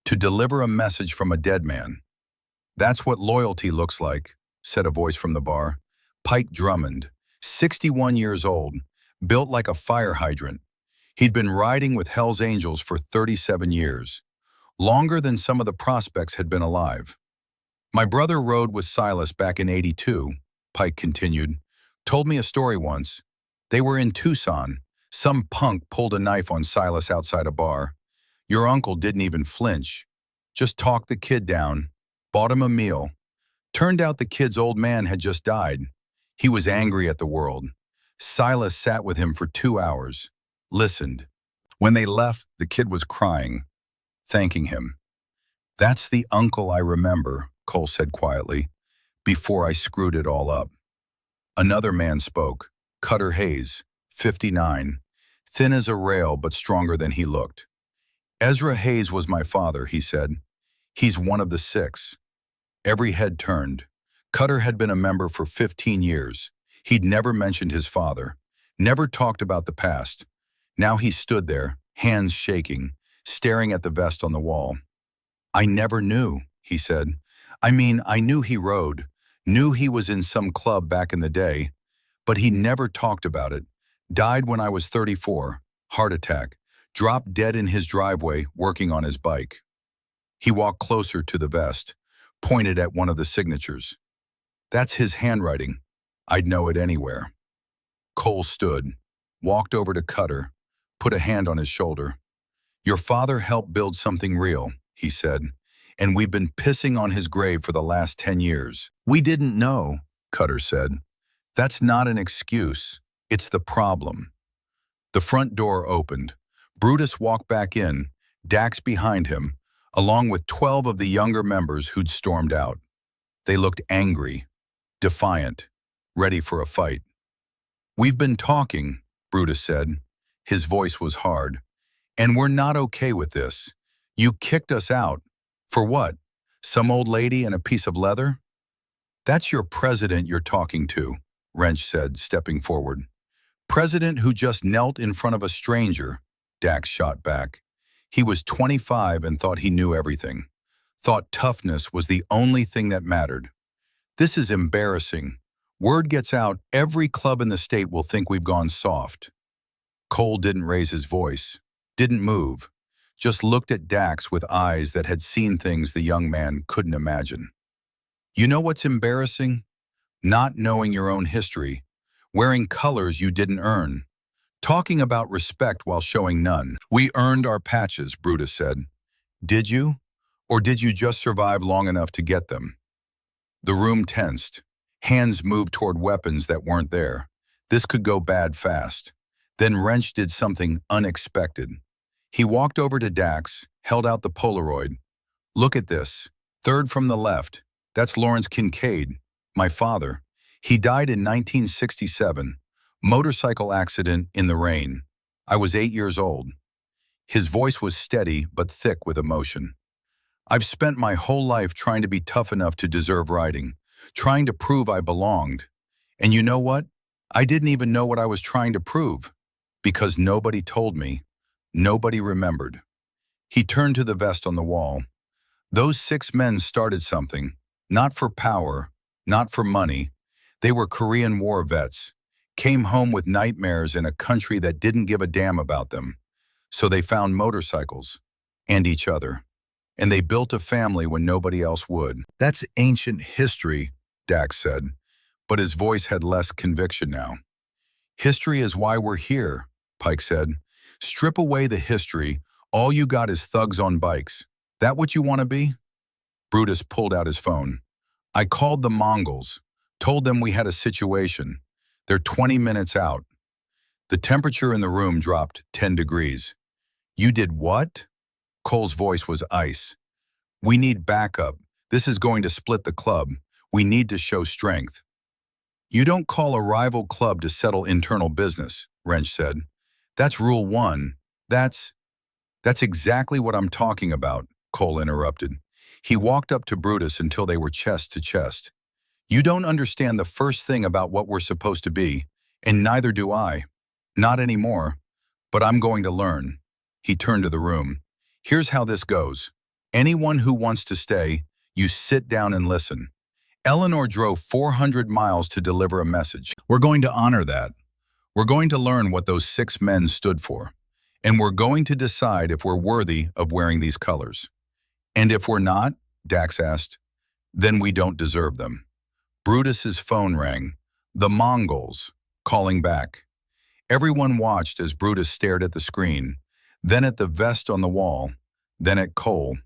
to deliver a message from a dead man. That's what loyalty looks like," said a voice from the bar. Pike Drummond, 61 years old, built like a fire hydrant. He'd been riding with Hell's Angels for 37 years, longer than some of the prospects had been alive. "My brother rode with Silas back in '82, Pike continued. "Told me a story once. They were in Tucson. Some punk pulled a knife on Silas outside a bar. Your uncle didn't even flinch. Just talked the kid down, bought him a meal. Turned out the kid's old man had just died. He was angry at the world. Silas sat with him for 2 hours, listened. When they left, the kid was crying, thanking him. That's the uncle I remember," Cole said quietly, "before I screwed it all up." Another man spoke, Cutter Hayes, 59, thin as a rail but stronger than he looked. "Ezra Hayes was my father," he said. "He's one of the 6. Every head turned. Cutter had been a member for 15 years. He'd never mentioned his father, never talked about the past. Now he stood there, hands shaking, staring at the vest on the wall. "I never knew," he said. "I mean, I knew he rode, knew he was in some club back in the day, but he never talked about it. Died when I was 34, heart attack, dropped dead in his driveway working on his bike." He walked closer to the vest, pointed at one of the signatures. "That's his handwriting. I'd know it anywhere." Cole stood, walked over to Cutter, put a hand on his shoulder. "Your father helped build something real," he said, "and we've been pissing on his grave for the last 10 years. "We didn't know," Cutter said. "That's not an excuse. It's the problem." The front door opened. Brutus walked back in, Dax behind him, along with 12 of the younger members who'd stormed out. They looked angry, defiant, ready for a fight. "We've been talking," Brutus said. His voice was hard. "And we're not okay with this. You kicked us out. For what? Some old lady and a piece of leather?" "That's your president you're talking to," Wrench said, stepping forward. "President who just knelt in front of a stranger," Dax shot back. He was 25 and thought he knew everything. Thought toughness was the only thing that mattered. "This is embarrassing. Word gets out, every club in the state will think we've gone soft." Cole didn't raise his voice, didn't move, just looked at Dax with eyes that had seen things the young man couldn't imagine. "You know what's embarrassing? Not knowing your own history, wearing colors you didn't earn, talking about respect while showing none." "We earned our patches," Brutus said. "Did you? Or did you just survive long enough to get them?" The room tensed. Hands moved toward weapons that weren't there. This could go bad fast. Then Wrench did something unexpected. He walked over to Dax, held out the Polaroid. "Look at this. 3rd from the left. That's Lawrence Kincaid, my father. He died in 1967. Motorcycle accident in the rain. I was 8 years old." His voice was steady but thick with emotion. "I've spent my whole life trying to be tough enough to deserve riding, trying to prove I belonged. And you know what? I didn't even know what I was trying to prove, because nobody told me, nobody remembered. He turned to the vest on the wall. Those 6 men started something, not for power, not for money. They were Korean War vets, came home with nightmares in a country that didn't give a damn about them. So they found motorcycles, and each other. And they built a family when nobody else would. That's ancient history. Dax said, but his voice had less conviction now. History is why we're here, Pike said. Strip away the history, all you got is thugs on bikes. That what you want to be? Brutus pulled out his phone. I called the Mongols, told them we had a situation. They're 20 minutes out. The temperature in the room dropped 10 degrees. You did what? Cole's voice was ice. We need backup. This is going to split the club. We need to show strength. You don't call a rival club to settle internal business, Wrench said. That's rule 1. That's exactly what I'm talking about, Cole interrupted. He walked up to Brutus until they were chest to chest. You don't understand the first thing about what we're supposed to be, and neither do I. Not anymore. But I'm going to learn. He turned to the room. Here's how this goes. Anyone who wants to stay, you sit down and listen. Eleanor drove 400 miles to deliver a message. We're going to honor that. We're going to learn what those 6 men stood for. And we're going to decide if we're worthy of wearing these colors. And if we're not, Dax asked, then we don't deserve them. Brutus's phone rang. The Mongols, calling back. Everyone watched as Brutus stared at the screen, then at the vest on the wall, then at Cole.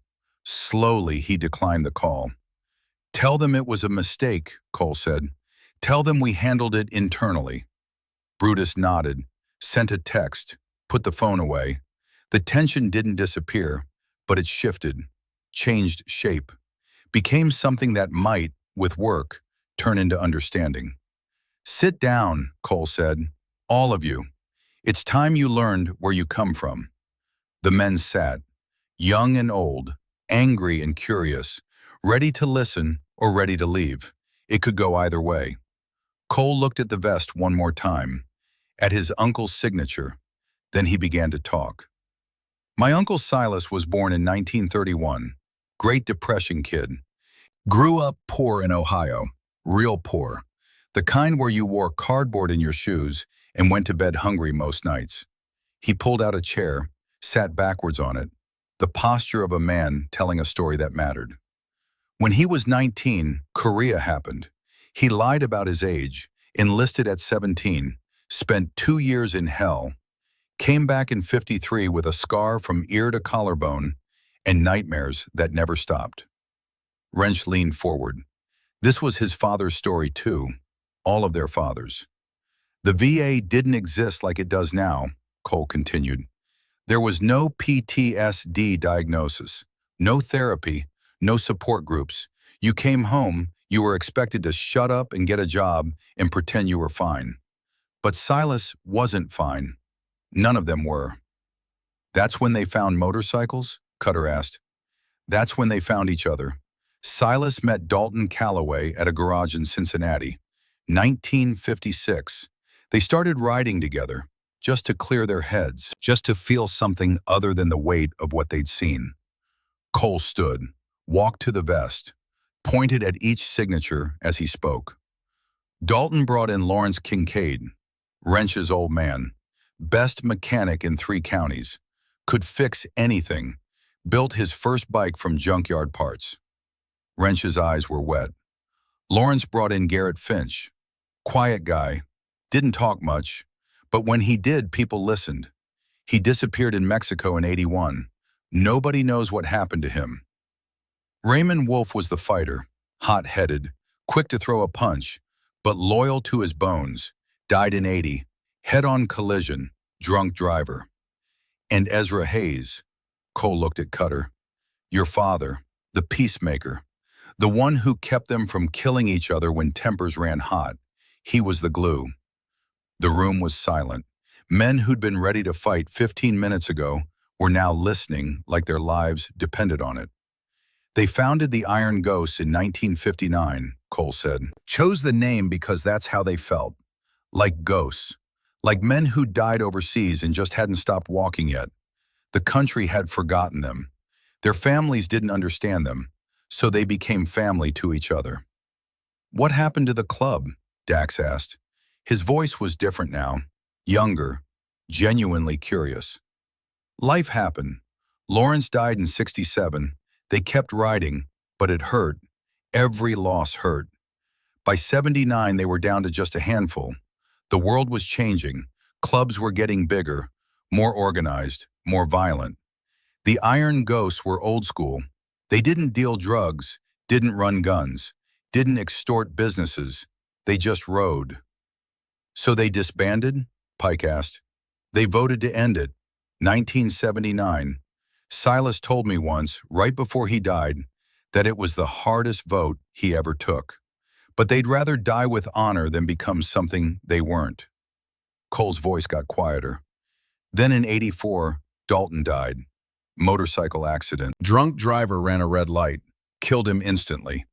Slowly, he declined the call. Tell them it was a mistake, Cole said. Tell them we handled it internally. Brutus nodded, sent a text, put the phone away. The tension didn't disappear, but it shifted, changed shape, became something that might, with work, turn into understanding. Sit down, Cole said. All of you. It's time you learned where you come from. The men sat, young and old, angry and curious, ready to listen or ready to leave. It could go either way. Cole looked at the vest one more time, at his uncle's signature. Then he began to talk. My uncle Silas was born in 1931, Great Depression kid. Grew up poor in Ohio, real poor. The kind where you wore cardboard in your shoes and went to bed hungry most nights. He pulled out a chair, sat backwards on it, the posture of a man telling a story that mattered. When he was 19, Korea happened. He lied about his age, enlisted at 17, spent 2 years in hell, came back in 53 with a scar from ear to collarbone and nightmares that never stopped. Wrench leaned forward. This was his father's story too, all of their fathers. The VA didn't exist like it does now, Cole continued. There was no PTSD diagnosis, no therapy, no support groups. You came home, you were expected to shut up and get a job and pretend you were fine. But Silas wasn't fine. None of them were. That's when they found motorcycles? Cutter asked. That's when they found each other. Silas met Dalton Calloway at a garage in Cincinnati, 1956. They started riding together, just to clear their heads, just to feel something other than the weight of what they'd seen. Cole stood, walked to the vest, pointed at each signature as he spoke. Dalton brought in Lawrence Kincaid, Wrench's old man, best mechanic in 3 counties, could fix anything, built his first bike from junkyard parts. Wrench's eyes were wet. Lawrence brought in Garrett Finch, quiet guy, didn't talk much, but when he did, people listened. He disappeared in Mexico in '81. Nobody knows what happened to him. Raymond Wolf was the fighter, hot-headed, quick to throw a punch, but loyal to his bones, died in '80, head-on collision, drunk driver. And Ezra Hayes, Cole looked at Cutter, your father, the peacemaker, the one who kept them from killing each other when tempers ran hot. He was the glue. The room was silent. Men who'd been ready to fight 15 minutes ago were now listening like their lives depended on it. They founded the Iron Ghosts in 1959, Cole said. Chose the name because that's how they felt. like ghosts, like men who died overseas and just hadn't stopped walking yet. The country had forgotten them. Their families didn't understand them, so they became family to each other. "What happened to the club?" Dax asked. His voice was different now, younger, genuinely curious. "Life happened. Lawrence died in '67. They kept writing, but it hurt. Every loss hurt. By '79, they were down to just a handful. The world was changing. Clubs were getting bigger, more organized, more violent. The Iron Ghosts were old school. They didn't deal drugs, didn't run guns, didn't extort businesses. They just rode." "So they disbanded?" Pike asked. "They voted to end it. 1979. Silas told me once, right before he died, that it was the hardest vote he ever took. But they'd rather die with honor than become something they weren't." Cole's voice got quieter. "Then in '84, Dalton died. Motorcycle accident. Drunk driver ran a red light. Killed him instantly.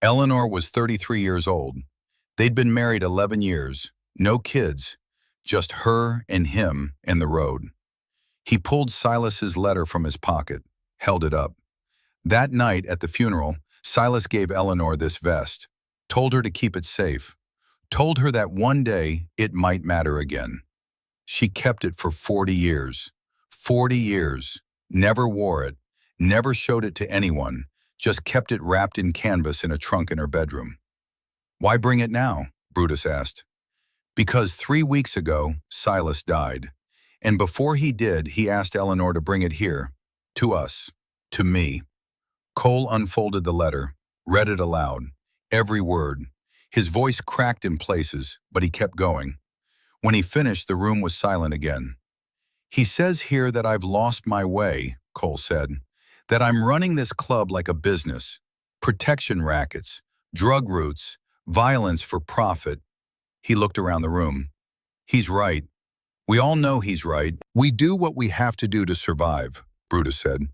Eleanor was 33 years old. They'd been married 11 years. No kids. Just her and him and the road." He pulled Silas's letter from his pocket, held it up. That night at the funeral, Silas gave Eleanor this vest, told her to keep it safe, told her that one day it might matter again. She kept it for 40 years. 40 years. Never wore it, never showed it to anyone, just kept it wrapped in canvas in a trunk in her bedroom. "Why bring it now?" Brutus asked. "Because 3 weeks ago, Silas died. And before he did, he asked Eleanor to bring it here, to us, to me." Cole unfolded the letter, read it aloud, every word. His voice cracked in places, but he kept going. When he finished, the room was silent again. "He says here that I've lost my way," Cole said, "that I'm running this club like a business. Protection rackets, drug routes, violence for profit." He looked around the room. "He's right. We all know he's right." We do what we have to do to survive, Brutus said.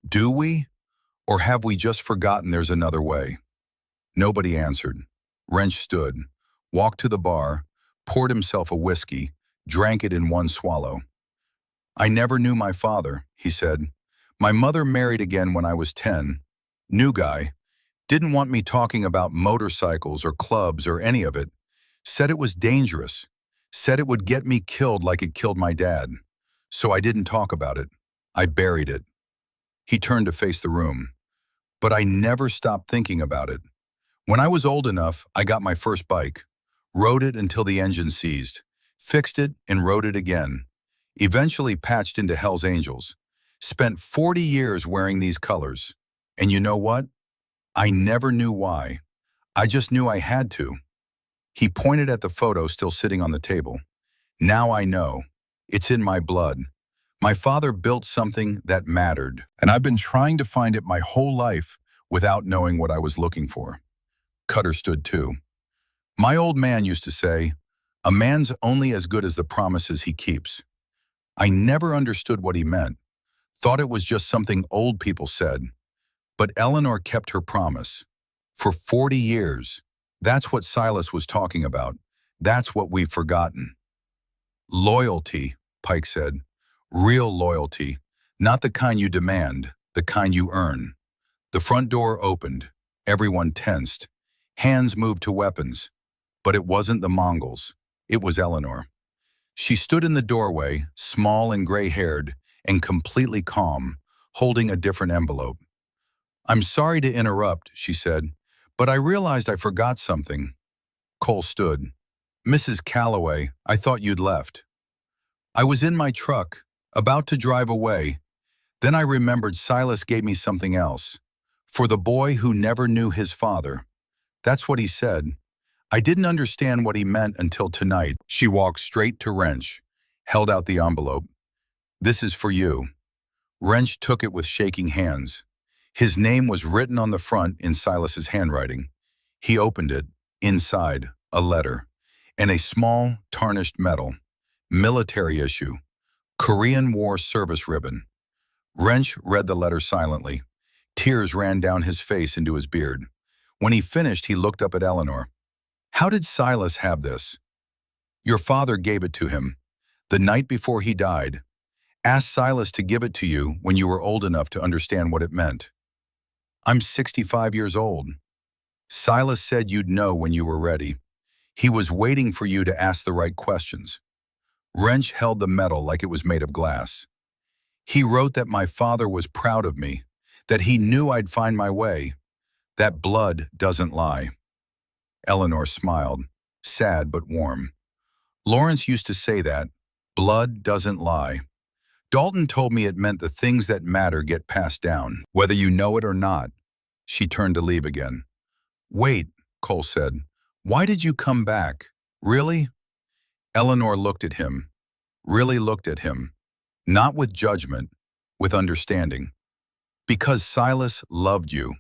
"Do we? Or have we just forgotten there's another way?" Nobody answered. Wrench stood, walked to the bar, poured himself a whiskey, drank it in one swallow. "I never knew my father," he said. "My mother married again when I was 10. New guy. Didn't want me talking about motorcycles or clubs or any of it. Said it was dangerous. Said it would get me killed like it killed my dad. So I didn't talk about it. I buried it." He turned to face the room. "But I never stopped thinking about it. When I was old enough, I got my first bike. Rode it until the engine seized. Fixed it and rode it again. Eventually patched into Hell's Angels. Spent 40 years wearing these colors. And you know what? I never knew why. I just knew I had to." He pointed at the photo still sitting on the table. "Now I know. It's in my blood. My father built something that mattered, and I've been trying to find it my whole life without knowing what I was looking for." Cutter stood too. "My old man used to say, a man's only as good as the promises he keeps." I never understood what he meant. Thought it was just something old people said. But Eleanor kept her promise. For 40 years. That's what Silas was talking about. That's what we've forgotten. "Loyalty," Pike said. "Real loyalty. Not the kind you demand, the kind you earn." The front door opened. Everyone tensed. Hands moved to weapons. But it wasn't the Mongols. It was Eleanor. She stood in the doorway, small and gray-haired, and completely calm, holding a different envelope. "I'm sorry to interrupt," she said, "but I realized I forgot something." Cole stood. "Mrs. Calloway, I thought you'd left." "I was in my truck, about to drive away. Then I remembered Silas gave me something else. For the boy who never knew his father." That's what he said. I didn't understand what he meant until tonight. She walked straight to Wrench, held out the envelope. "This is for you." Wrench took it with shaking hands. His name was written on the front in Silas's handwriting. He opened it. Inside, a letter, and a small, tarnished medal. Military issue. Korean War service ribbon. Wrench read the letter silently. Tears ran down his face into his beard. When he finished, he looked up at Eleanor. "How did Silas have this?" Your father gave it to him, the night before he died. Ask Silas to give it to you when you were old enough to understand what it meant. I'm 65 years old. Silas said you'd know when you were ready. He was waiting for you to ask the right questions. Wrench held the metal like it was made of glass. He wrote that my father was proud of me, that he knew I'd find my way, that blood doesn't lie. Eleanor smiled, sad but warm. Lawrence used to say that, blood doesn't lie. Dalton told me it meant the things that matter get passed down, whether you know it or not. She turned to leave again. Wait, Cole said. Why did you come back? Really? Eleanor looked at him, really looked at him, not with judgment, with understanding. Because Silas loved you.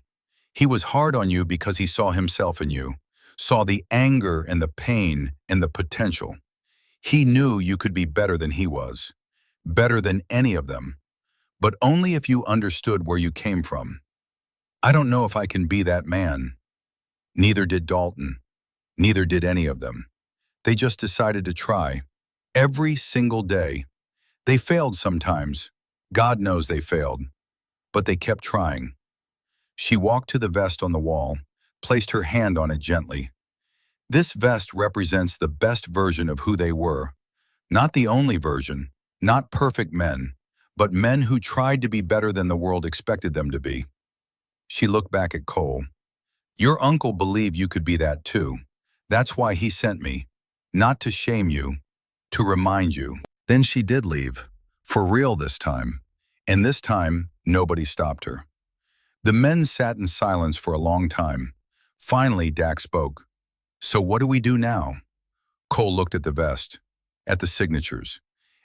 He was hard on you because he saw himself in you, saw the anger and the pain and the potential. He knew you could be better than he was, better than any of them, but only if you understood where you came from. I don't know if I can be that man. Neither did Dalton. Neither did any of them. They just decided to try. Every single day. They failed sometimes. God knows they failed. But they kept trying. She walked to the vest on the wall, placed her hand on it gently. This vest represents the best version of who they were. Not the only version, not perfect men, but men who tried to be better than the world expected them to be. She looked back at Cole. Your uncle believed you could be that too. That's why he sent me. Not to shame you, to remind you. Then she did leave. For real this time. And this time, nobody stopped her. The men sat in silence for a long time. Finally, Dak spoke. So what do we do now? Cole looked at the vest, at the signatures,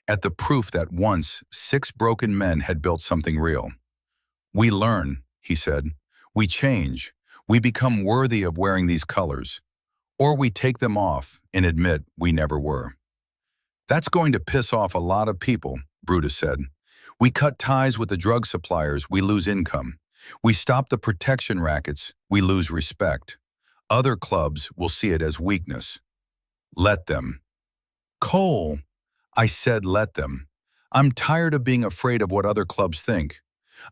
at the proof that once 6 broken men had built something real. We learn, he said. We change. We become worthy of wearing these colors. Or we take them off and admit we never were. That's going to piss off a lot of people, Brutus said. We cut ties with the drug suppliers, we lose income. We stop the protection rackets, we lose respect. Other clubs will see it as weakness. Let them. Cole, I said let them. I'm tired of being afraid of what other clubs think.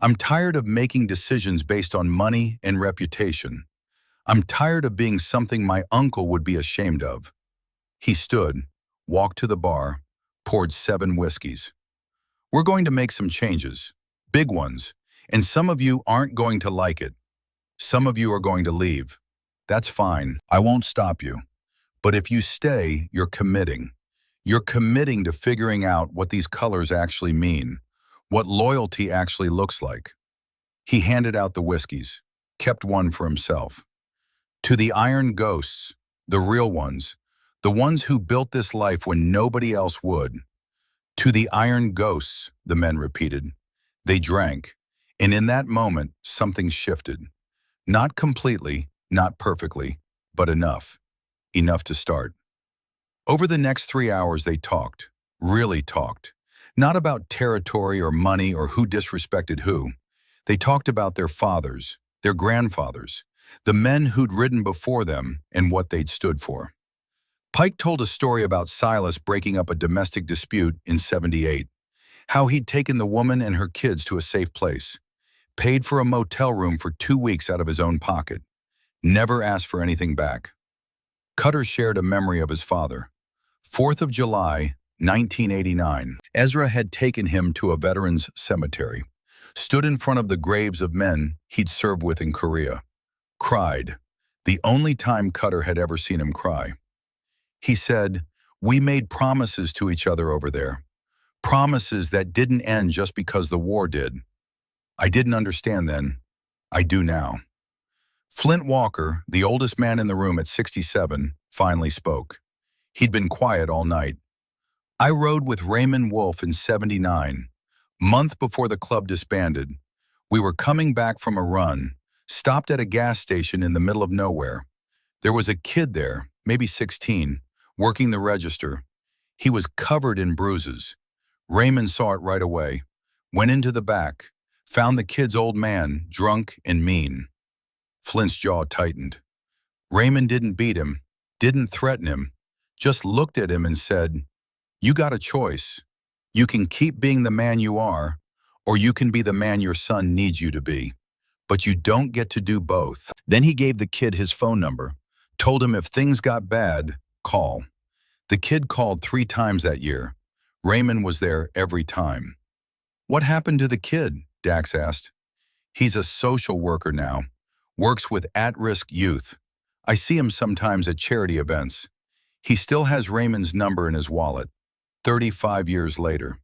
I'm tired of making decisions based on money and reputation. I'm tired of being something my uncle would be ashamed of. He stood, walked to the bar, poured 7 whiskeys. We're going to make some changes, big ones, and some of you aren't going to like it. Some of you are going to leave. That's fine. I won't stop you. But if you stay, you're committing. You're committing to figuring out what these colors actually mean, what loyalty actually looks like. He handed out the whiskeys, kept one for himself. To the iron ghosts, the real ones, the ones who built this life when nobody else would. To the iron ghosts, the men repeated. They drank, and in that moment, something shifted. Not completely, not perfectly, but enough. Enough to start. Over the next 3 hours they talked, really talked. Not about territory or money or who disrespected who. They talked about their fathers, their grandfathers, the men who'd ridden before them and what they'd stood for. Pike told a story about Silas breaking up a domestic dispute in '78, how he'd taken the woman and her kids to a safe place, paid for a motel room for 2 weeks out of his own pocket, never asked for anything back. Cutter shared a memory of his father. 4th of July, 1989. Ezra had taken him to a veterans cemetery, stood in front of the graves of men he'd served with in Korea. Cried, the only time Cutter had ever seen him cry. He said, we made promises to each other over there, promises that didn't end just because the war did. I didn't understand then. I do now. Flint Walker, the oldest man in the room at 67, finally spoke. He'd been quiet all night. I rode with Raymond Wolf in '79, month before the club disbanded. We were coming back from a run, stopped at a gas station in the middle of nowhere. There was a kid there, maybe 16, working the register. He was covered in bruises. Raymond saw it right away, went into the back, found the kid's old man, drunk and mean. Flint's jaw tightened. Raymond didn't beat him, didn't threaten him, just looked at him and said, "You got a choice. You can keep being the man you are, or you can be the man your son needs you to be. But you don't get to do both." Then he gave the kid his phone number, told him if things got bad, call. The kid called 3 times that year. Raymond was there every time. "What happened to the kid?" Dax asked. "He's a social worker now, works with at-risk youth. I see him sometimes at charity events. He still has Raymond's number in his wallet." 35 years later.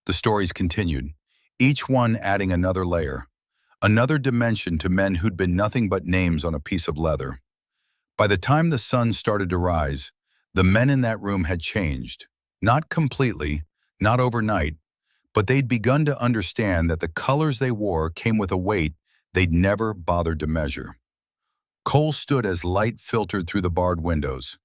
The stories continued, each one adding another layer, another dimension to men who'd been nothing but names on a piece of leather. By the time the sun started to rise, the men in that room had changed. Not completely, not overnight, but they'd begun to understand that the colors they wore came with a weight they'd never bothered to measure. Cole stood as light filtered through the barred windows.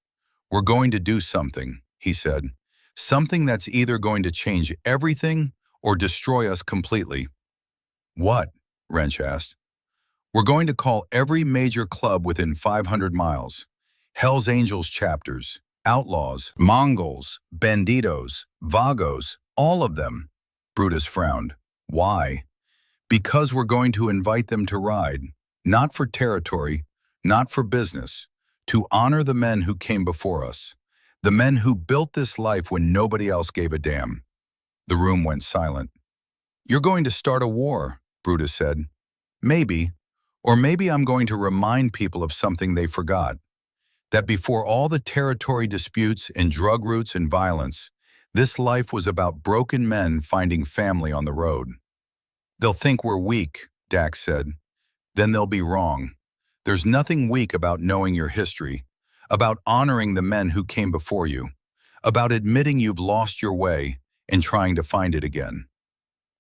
"We're going to do something," he said. "Something that's either going to change everything or destroy us completely." "What?" Wrench asked. "We're going to call every major club within 500 miles. Hell's Angels chapters, outlaws, Mongols, banditos, vagos, all of them." Brutus frowned. "Why?" "Because we're going to invite them to ride, not for territory, not for business, to honor the men who came before us, the men who built this life when nobody else gave a damn." The room went silent. "You're going to start a war," Brutus said. "Maybe, or maybe I'm going to remind people of something they forgot. That before all the territory disputes and drug routes and violence, this life was about broken men finding family on the road." "They'll think we're weak," Dax said. "Then they'll be wrong. There's nothing weak about knowing your history, about honoring the men who came before you, about admitting you've lost your way and trying to find it again."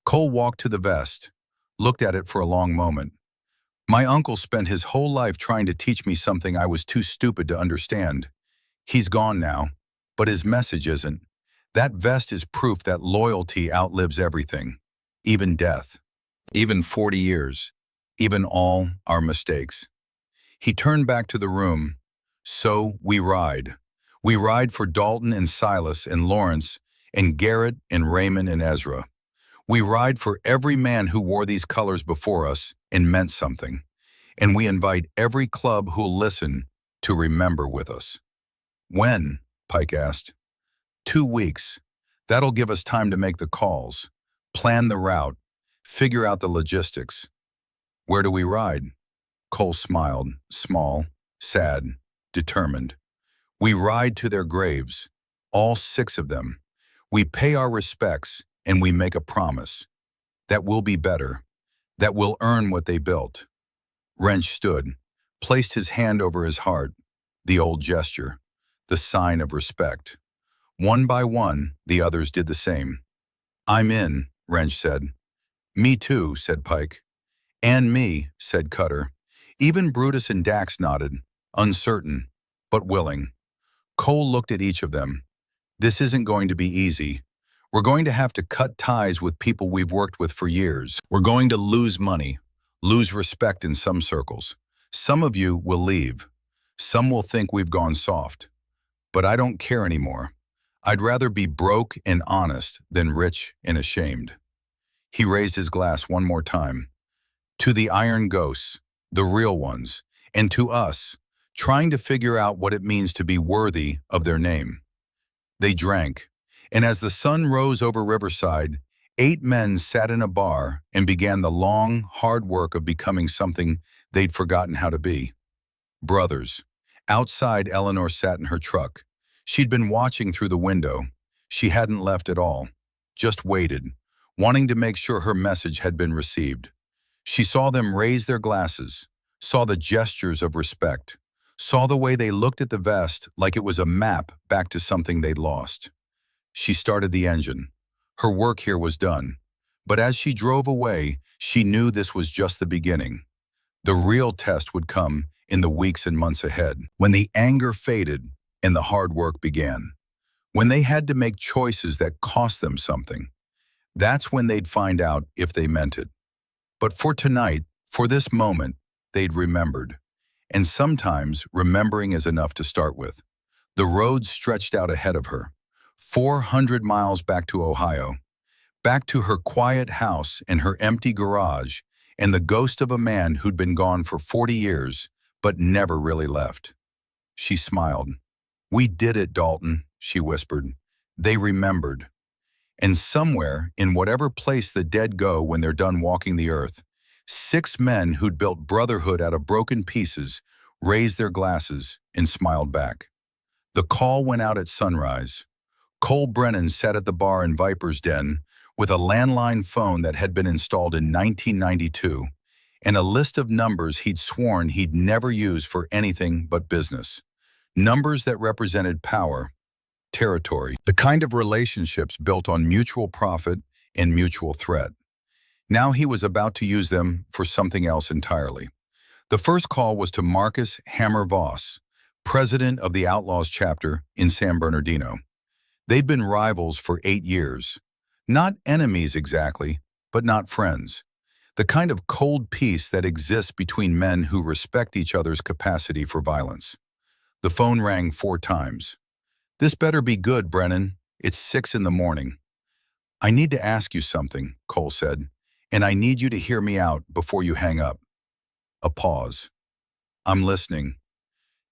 Cole walked to the vest, looked at it for a long moment. "My uncle spent his whole life trying to teach me something I was too stupid to understand. He's gone now, but his message isn't. That vest is proof that loyalty outlives everything, even death, even 40 years, even all our mistakes." He turned back to the room. "So we ride. We ride for Dalton and Silas and Lawrence and Garrett and Raymond and Ezra. We ride for every man who wore these colors before us and meant something. And we invite every club who'll listen to remember with us." "When?" Pike asked. 2 weeks. That'll give us time to make the calls, plan the route, figure out the logistics." "Where do we ride?" Cole smiled, small, sad, determined. "We ride to their graves, all 6 of them. We pay our respects and we make a promise that we'll be better, that we'll earn what they built." Wrench stood, placed his hand over his heart, the old gesture, the sign of respect. One by one, the others did the same. "I'm in," Wrench said. "Me too," said Pike. "And me," said Cutter. Even Brutus and Dax nodded, uncertain, but willing. Cole looked at each of them. "This isn't going to be easy. We're going to have to cut ties with people we've worked with for years. We're going to lose money, lose respect in some circles. Some of you will leave. Some will think we've gone soft. But I don't care anymore. I'd rather be broke and honest than rich and ashamed." He raised his glass one more time. "To the Iron Ghosts, the real ones, and to us, trying to figure out what it means to be worthy of their name." They drank, and as the sun rose over Riverside, 8 men sat in a bar and began the long, hard work of becoming something they'd forgotten how to be. Brothers. Outside, Eleanor sat in her truck. She'd been watching through the window. She hadn't left at all, just waited, wanting to make sure her message had been received. She saw them raise their glasses, saw the gestures of respect, saw the way they looked at the vest like it was a map back to something they'd lost. She started the engine. Her work here was done. But as she drove away, she knew this was just the beginning. The real test would come in the weeks and months ahead, when the anger faded and the hard work began. When they had to make choices that cost them something. That's when they'd find out if they meant it. But for tonight, for this moment, they'd remembered. And sometimes remembering is enough to start with. The road stretched out ahead of her, 400 miles back to Ohio, back to her quiet house and her empty garage and the ghost of a man who'd been gone for 40 years but never really left. She smiled. "We did it, Dalton," she whispered. "They remembered." And somewhere, in whatever place the dead go when they're done walking the earth, 6 men who'd built brotherhood out of broken pieces raised their glasses and smiled back. The call went out at sunrise. Cole Brennan sat at the bar in Viper's Den with a landline phone that had been installed in 1992 and a list of numbers he'd sworn he'd never use for anything but business. Numbers that represented power, territory, the kind of relationships built on mutual profit and mutual threat. Now he was about to use them for something else entirely. The first call was to Marcus Hammer Voss, president of the Outlaws chapter in San Bernardino. They'd been rivals for 8 years. Not enemies exactly, but not friends. The kind of cold peace that exists between men who respect each other's capacity for violence. The phone rang 4 times. "This better be good, Brennan. It's 6 in the morning." "I need to ask you something," Cole said, "and I need you to hear me out before you hang up." A pause. "I'm listening."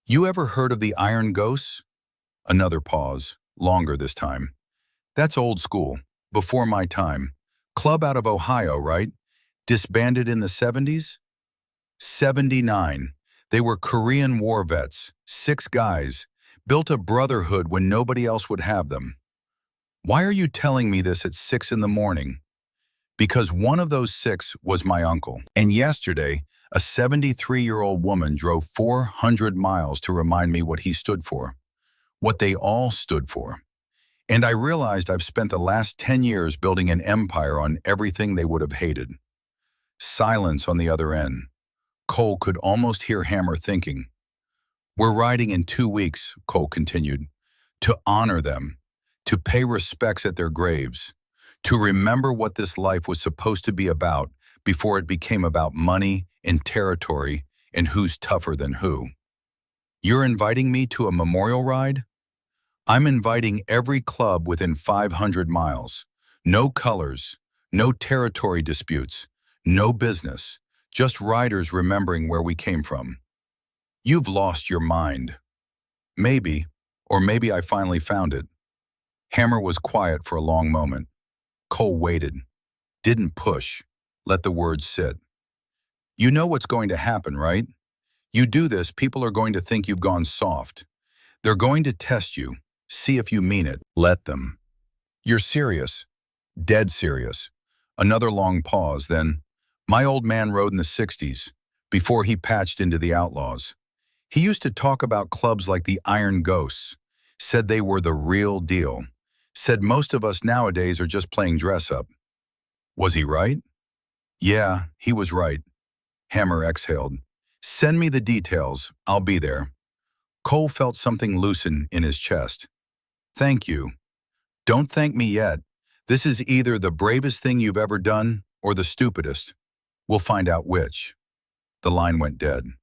"You ever heard of the Iron Ghosts?" Another pause, longer this time. "That's old school, before my time. Club out of Ohio, right? Disbanded in the 70s? 79. They were Korean War vets, 6 guys, built a brotherhood when nobody else would have them." "Why are you telling me this at 6 in the morning?" "Because one of those 6 was my uncle. And yesterday, a 73-year-old woman drove 400 miles to remind me what he stood for, what they all stood for. And I realized I've spent the last 10 years building an empire on everything they would have hated." Silence on the other end. Cole could almost hear Hammer thinking. "We're riding in 2 weeks," Cole continued, "to honor them, to pay respects at their graves, to remember what this life was supposed to be about before it became about money and territory and who's tougher than who." "You're inviting me to a memorial ride?" "I'm inviting every club within 500 miles. No colors, no territory disputes, no business, just riders remembering where we came from." "You've lost your mind." "Maybe, or maybe I finally found it." Hammer was quiet for a long moment. Cole waited. Didn't push. Let the words sit. "You know what's going to happen, right? You do this, people are going to think you've gone soft. They're going to test you, see if you mean it." "Let them." "You're serious." "Dead serious." Another long pause, then, "My old man rode in the 60s, before he patched into the Outlaws. He used to talk about clubs like the Iron Ghosts, said they were the real deal, said most of us nowadays are just playing dress-up." "Was he right?" "Yeah, he was right." Hammer exhaled. "Send me the details, I'll be there." Cole felt something loosen in his chest. "Thank you." "Don't thank me yet. This is either the bravest thing you've ever done or the stupidest. We'll find out which." The line went dead.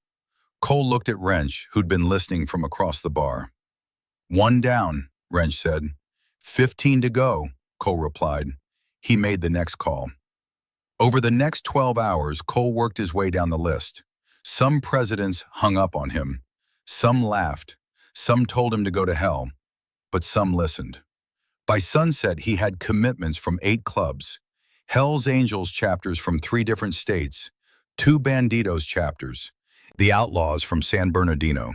Cole looked at Wrench, who'd been listening from across the bar. "1 down," Wrench said. 15 to go, Cole replied. He made the next call. Over the next 12 hours, Cole worked his way down the list. Some presidents hung up on him. Some laughed. Some told him to go to hell. But some listened. By sunset, he had commitments from 8 clubs, Hell's Angels chapters from 3 different states, 2 Banditos chapters, the Outlaws from San Bernardino,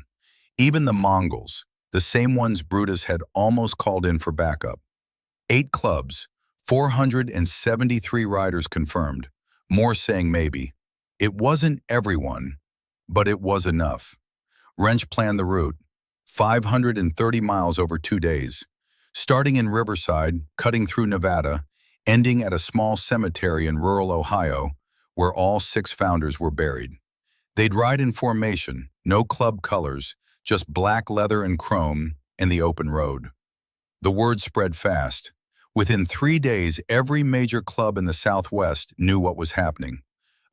even the Mongols, the same ones Brutus had almost called in for backup. 8 clubs, 473 riders confirmed, more saying maybe. It wasn't everyone, but it was enough. Wrench planned the route, 530 miles over 2 days, starting in Riverside, cutting through Nevada, ending at a small cemetery in rural Ohio, where all 6 founders were buried. They'd ride in formation, no club colors, just black leather and chrome, and the open road. The word spread fast. Within 3 days, every major club in the Southwest knew what was happening.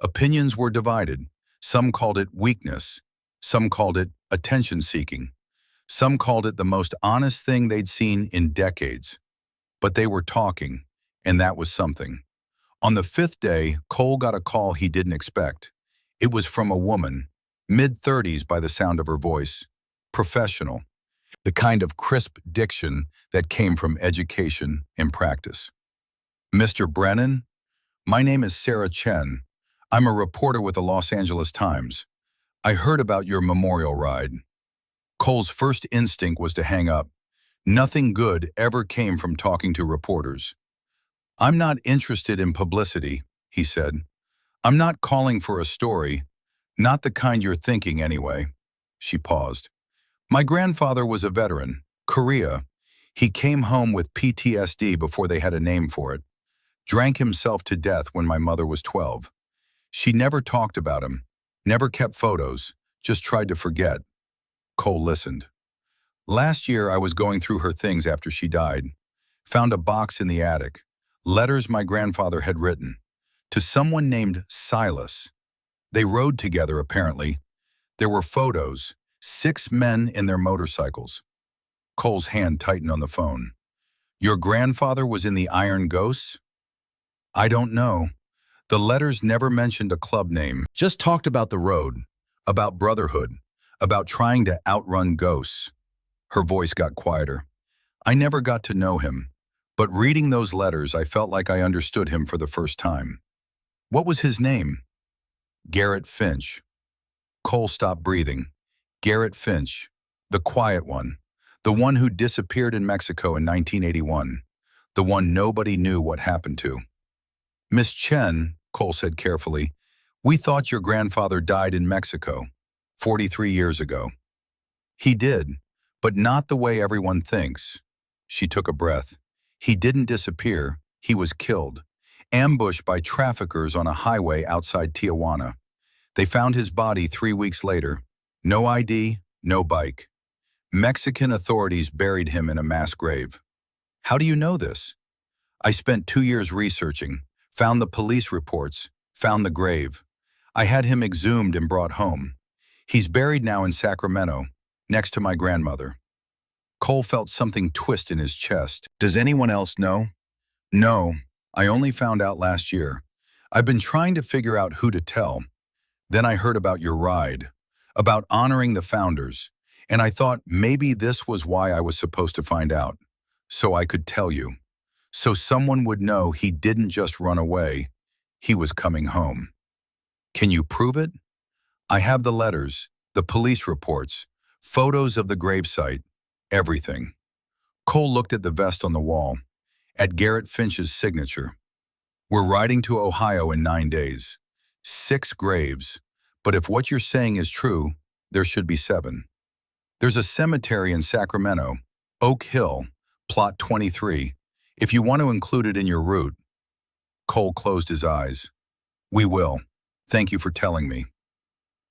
Opinions were divided. Some called it weakness. Some called it attention-seeking. Some called it the most honest thing they'd seen in decades. But they were talking, and that was something. On the fifth day, Cole got a call he didn't expect. It was from a woman, mid-30s by the sound of her voice, professional, the kind of crisp diction that came from education and practice. Mr. Brennan, my name is Sarah Chen. I'm a reporter with the Los Angeles Times. I heard about your memorial ride. Cole's first instinct was to hang up. Nothing good ever came from talking to reporters. I'm not interested in publicity, he said. I'm not calling for a story, not the kind you're thinking anyway. She paused. My grandfather was a veteran, Korea. He came home with PTSD before they had a name for it. Drank himself to death when my mother was 12. She never talked about him, never kept photos, just tried to forget. Cole listened. Last year I was going through her things after she died. Found a box in the attic, letters my grandfather had written, to someone named Silas. They rode together apparently. There were photos, 6 men in their motorcycles. Cole's hand tightened on the phone. Your grandfather was in the Iron Ghosts? I don't know. The letters never mentioned a club name, just talked about the road, about brotherhood, about trying to outrun ghosts. Her voice got quieter. I never got to know him, but reading those letters I felt like I understood him for the first time. What was his name? Garrett Finch. Cole stopped breathing. Garrett Finch, the quiet one, the one who disappeared in Mexico in 1981, the one nobody knew what happened to. Miss Chen, Cole said carefully, we thought your grandfather died in Mexico, 43 years ago. He did, but not the way everyone thinks. She took a breath. He didn't disappear, he was killed, ambushed by traffickers on a highway outside Tijuana. They found his body 3 weeks later. No ID, no bike. Mexican authorities buried him in a mass grave. How do you know this? I spent 2 years researching, found the police reports, found the grave. I had him exhumed and brought home. He's buried now in Sacramento, next to my grandmother. Cole felt something twist in his chest. Does anyone else know? No, I only found out last year. I've been trying to figure out who to tell. Then I heard about your ride, about honoring the founders, and I thought maybe this was why I was supposed to find out, so I could tell you. So someone would know he didn't just run away, he was coming home. Can you prove it? I have the letters, the police reports, photos of the gravesite, everything. Cole looked at the vest on the wall, at Garrett Finch's signature. We're riding to Ohio in 9 days. 6 graves, but if what you're saying is true, there should be 7. There's a cemetery in Sacramento, Oak Hill, plot 23, if you want to include it in your route. Cole closed his eyes. We will. Thank you for telling me.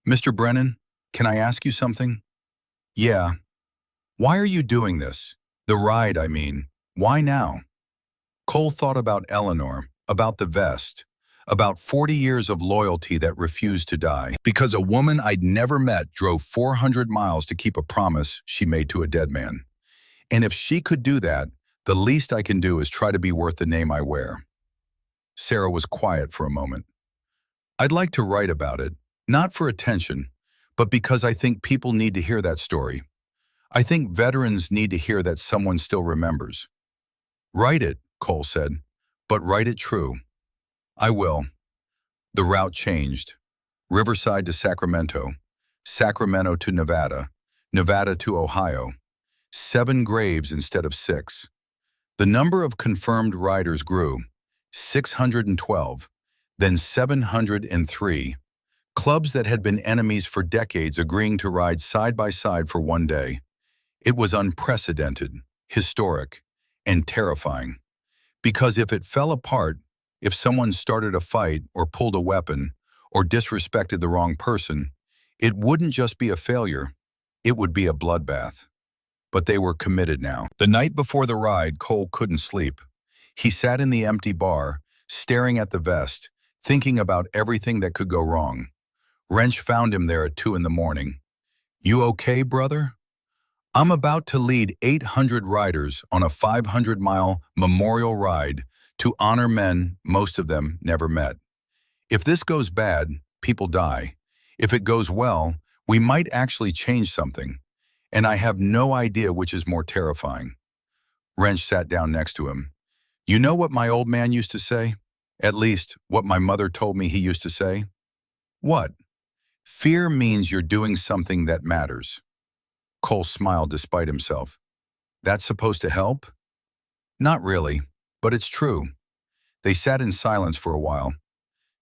Mr. Brennan, can I ask you something? Yeah. Why are you doing this? The ride, I mean. Why now? Cole thought about Eleanor, about the vest, about 40 years of loyalty that refused to die, because a woman I'd never met drove 400 miles to keep a promise she made to a dead man. And if she could do that, the least I can do is try to be worth the name I wear. Sarah was quiet for a moment. I'd like to write about it, not for attention, but because I think people need to hear that story. I think veterans need to hear that someone still remembers. Write it, Cole said, but write it true. I will. The route changed. Riverside to Sacramento, Sacramento to Nevada, Nevada to Ohio. 7 graves instead of 6. The number of confirmed riders grew, 612, then 703. Clubs that had been enemies for decades agreeing to ride side by side for one day. It was unprecedented, historic, and terrifying. Because if it fell apart, if someone started a fight or pulled a weapon or disrespected the wrong person, it wouldn't just be a failure, it would be a bloodbath. But they were committed now. The night before the ride, Cole couldn't sleep. He sat in the empty bar, staring at the vest, thinking about everything that could go wrong. Wrench found him there at 2 in the morning. You okay, brother? I'm about to lead 800 riders on a 500-mile memorial ride to honor men most of them never met. If this goes bad, people die. If it goes well, we might actually change something. And I have no idea which is more terrifying. Wrench sat down next to him. You know what my old man used to say? At least, what my mother told me he used to say? What? Fear means you're doing something that matters. Cole smiled despite himself. That's supposed to help? Not really, but it's true. They sat in silence for a while.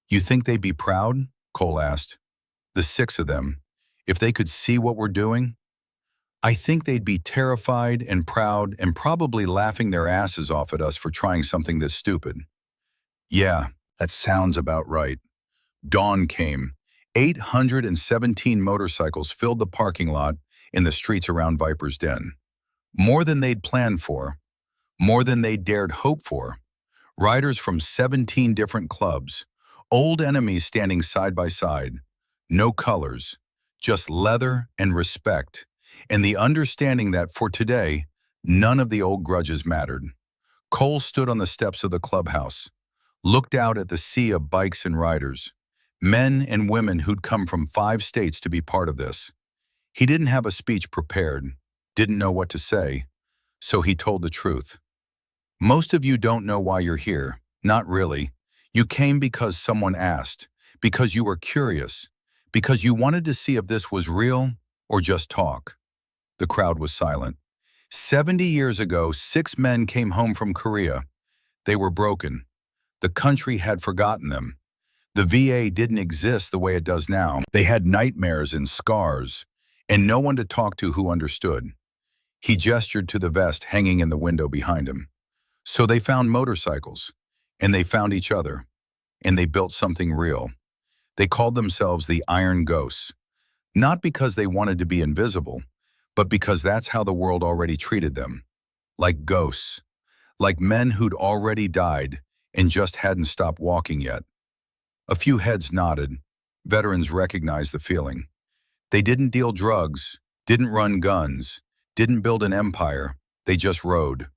You think they'd be proud? Cole asked. The six of them, if they could see what we're doing? I think they'd be terrified and proud and probably laughing their asses off at us for trying something this stupid. Yeah, that sounds about right. Dawn came. 817 motorcycles filled the parking lot in the streets around Viper's Den. More than they'd planned for, more than they dared hope for. Riders from 17 different clubs, old enemies standing side by side. No colors, just leather and respect, and the understanding that for today, none of the old grudges mattered. Cole stood on the steps of the clubhouse, looked out at the sea of bikes and riders, men and women who'd come from 5 states to be part of this. He didn't have a speech prepared, didn't know what to say, so he told the truth. Most of you don't know why you're here, not really. You came because someone asked, because you were curious, because you wanted to see if this was real or just talk. The crowd was silent. 70 years ago, 6 men came home from Korea. They were broken. The country had forgotten them. The VA didn't exist the way it does now. They had nightmares and scars, and no one to talk to who understood. He gestured to the vest hanging in the window behind him. So they found motorcycles, and they found each other, and they built something real. They called themselves the Iron Ghosts, not because they wanted to be invisible, but because that's how the world already treated them. Like ghosts, like men who'd already died and just hadn't stopped walking yet. A few heads nodded. Veterans recognized the feeling. They didn't deal drugs, didn't run guns, didn't build an empire, they just rode.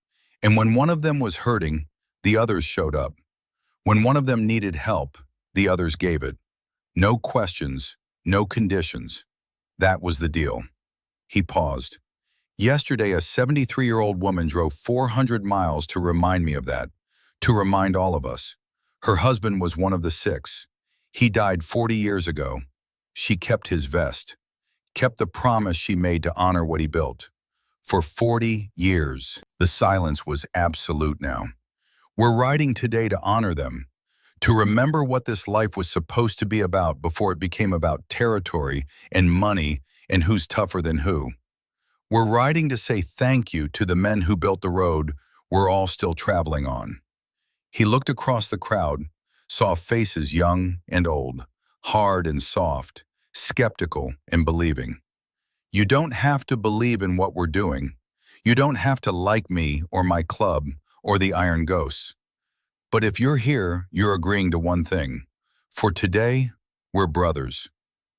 And when one of them was hurting, the others showed up. When one of them needed help, the others gave it. No questions, no conditions. That was the deal. He paused. Yesterday, a 73-year-old woman drove 400 miles to remind me of that, to remind all of us. Her husband was one of the 6. He died 40 years ago. She kept his vest, kept the promise she made to honor what he built. For 40 years, the silence was absolute now. We're riding today to honor them, to remember what this life was supposed to be about before it became about territory and money and who's tougher than who. We're riding to say thank you to the men who built the road we're all still traveling on. He looked across the crowd, saw faces young and old, hard and soft, skeptical and believing. You don't have to believe in what we're doing. You don't have to like me or my club or the Iron Ghosts. But if you're here, you're agreeing to one thing. For today, we're brothers,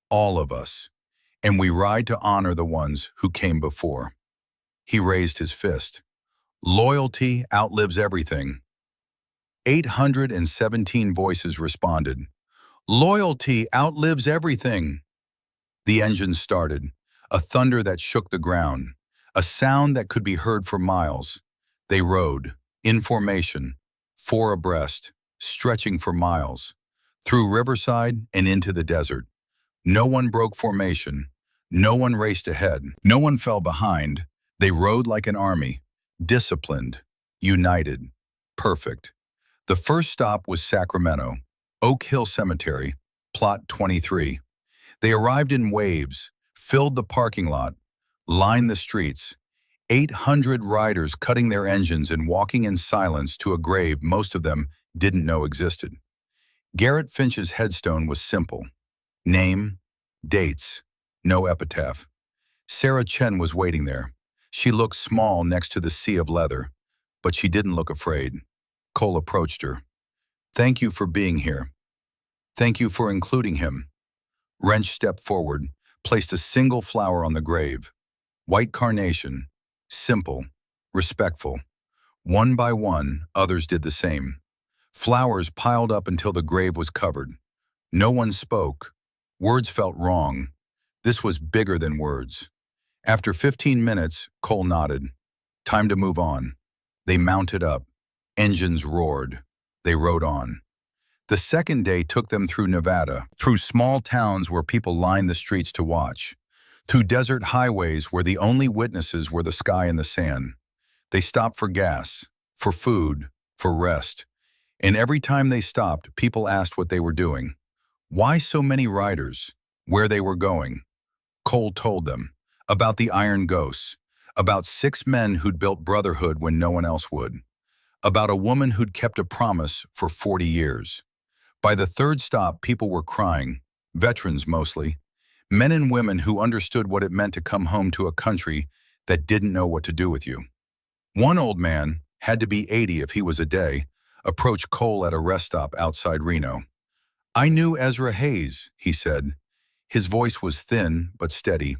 all of us, and we ride to honor the ones who came before. He raised his fist. Loyalty outlives everything. 817 voices responded. Loyalty outlives everything. The engine started, a thunder that shook the ground, a sound that could be heard for miles. They rode, in formation, 4 abreast, stretching for miles, through Riverside and into the desert. No one broke formation. No one raced ahead. No one fell behind. They rode like an army, disciplined, united, perfect. The first stop was Sacramento, Oak Hill Cemetery, Plot 23. They arrived in waves, filled the parking lot, lined the streets, 800 riders cutting their engines and walking in silence to a grave most of them didn't know existed. Garrett Finch's headstone was simple. Name, dates, no epitaph. Sarah Chen was waiting there. She looked small next to the sea of leather, but she didn't look afraid. Cole approached her. Thank you for being here. Thank you for including him. Wrench stepped forward, placed a single flower on the grave. White carnation, simple, respectful. One by one, others did the same. Flowers piled up until the grave was covered. No one spoke. Words felt wrong. This was bigger than words. After 15 minutes, Cole nodded. Time to move on. They mounted up. Engines roared. They rode on. The second day took them through Nevada, through small towns where people lined the streets to watch, through desert highways where the only witnesses were the sky and the sand. They stopped for gas, for food, for rest. And every time they stopped, people asked what they were doing. Why so many riders? Where they were going? Cole told them about the Iron Ghosts, about 6 men who'd built brotherhood when no one else would, about a woman who'd kept a promise for 40 years. By the third stop, people were crying, veterans mostly, men and women who understood what it meant to come home to a country that didn't know what to do with you. One old man, had to be 80 if he was a day, approached Cole at a rest stop outside Reno. "I knew Ezra Hayes," he said. His voice was thin but steady.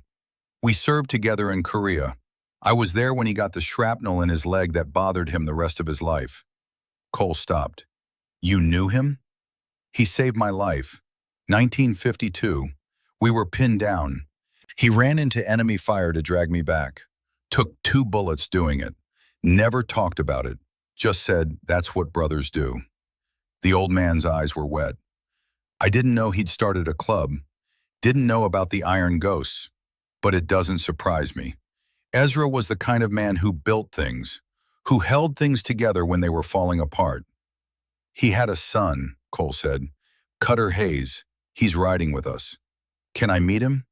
"We served together in Korea. I was there when he got the shrapnel in his leg that bothered him the rest of his life." Cole stopped. "You knew him?" "He saved my life. 1952. We were pinned down. He ran into enemy fire to drag me back. Took 2 bullets doing it. Never talked about it. Just said, that's what brothers do." The old man's eyes were wet. "I didn't know he'd started a club. Didn't know about the Iron Ghosts. But it doesn't surprise me. Ezra was the kind of man who built things, who held things together when they were falling apart." "He had a son," Cole said. "Cutter Hayes. He's riding with us. Can I meet him?"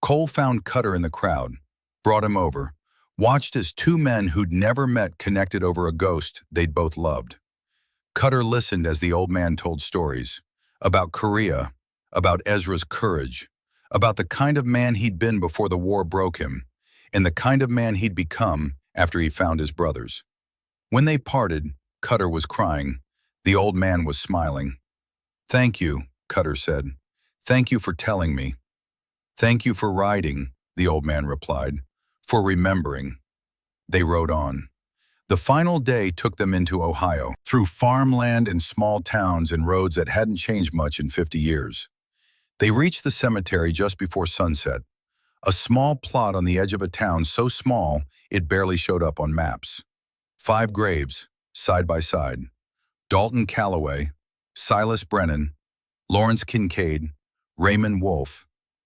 Cole found Cutter in the crowd, brought him over, watched as 2 men who'd never met connected over a ghost they'd both loved. Cutter listened as the old man told stories about Korea, about Ezra's courage, about the kind of man he'd been before the war broke him, and the kind of man he'd become after he found his brothers. When they parted, Cutter was crying. The old man was smiling. "Thank you," Cutter said. "Thank you for telling me." "Thank you for riding," the old man replied. "For remembering." They rode on. The final day took them into Ohio, through farmland and small towns and roads that hadn't changed much in 50 years. They reached the cemetery just before sunset, a small plot on the edge of a town so small it barely showed up on maps. 5 graves, side by side. Dalton Calloway, Silas Brennan, Lawrence Kincaid, Raymond Wolfe,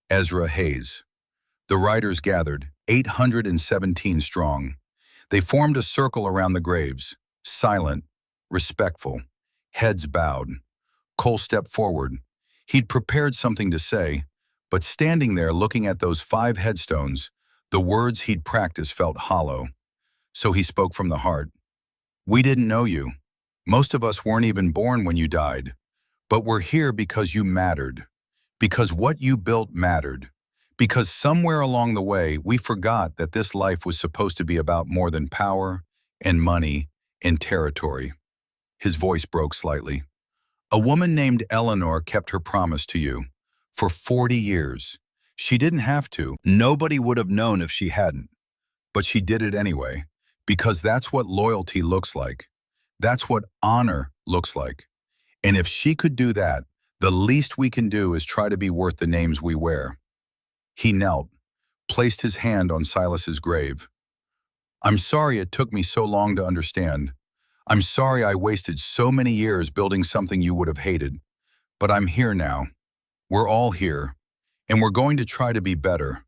Ezra Hayes. The riders gathered, 817 strong. They formed a circle around the graves, silent, respectful, heads bowed. Cole stepped forward. He'd prepared something to say, but standing there looking at those 5 headstones, the words he'd practiced felt hollow. So he spoke from the heart. "We didn't know you. Most of us weren't even born when you died. But we're here because you mattered. Because what you built mattered. Because somewhere along the way, we forgot that this life was supposed to be about more than power and money and territory." His voice broke slightly. "A woman named Eleanor kept her promise to you. For 40 years. She didn't have to. Nobody would have known if she hadn't. But she did it anyway. Because that's what loyalty looks like. That's what honor looks like. And if she could do that, the least we can do is try to be worth the names we wear." He knelt, placed his hand on Silas's grave. "I'm sorry it took me so long to understand. I'm sorry I wasted so many years building something you would have hated. But I'm here now. We're all here. And we're going to try to be better.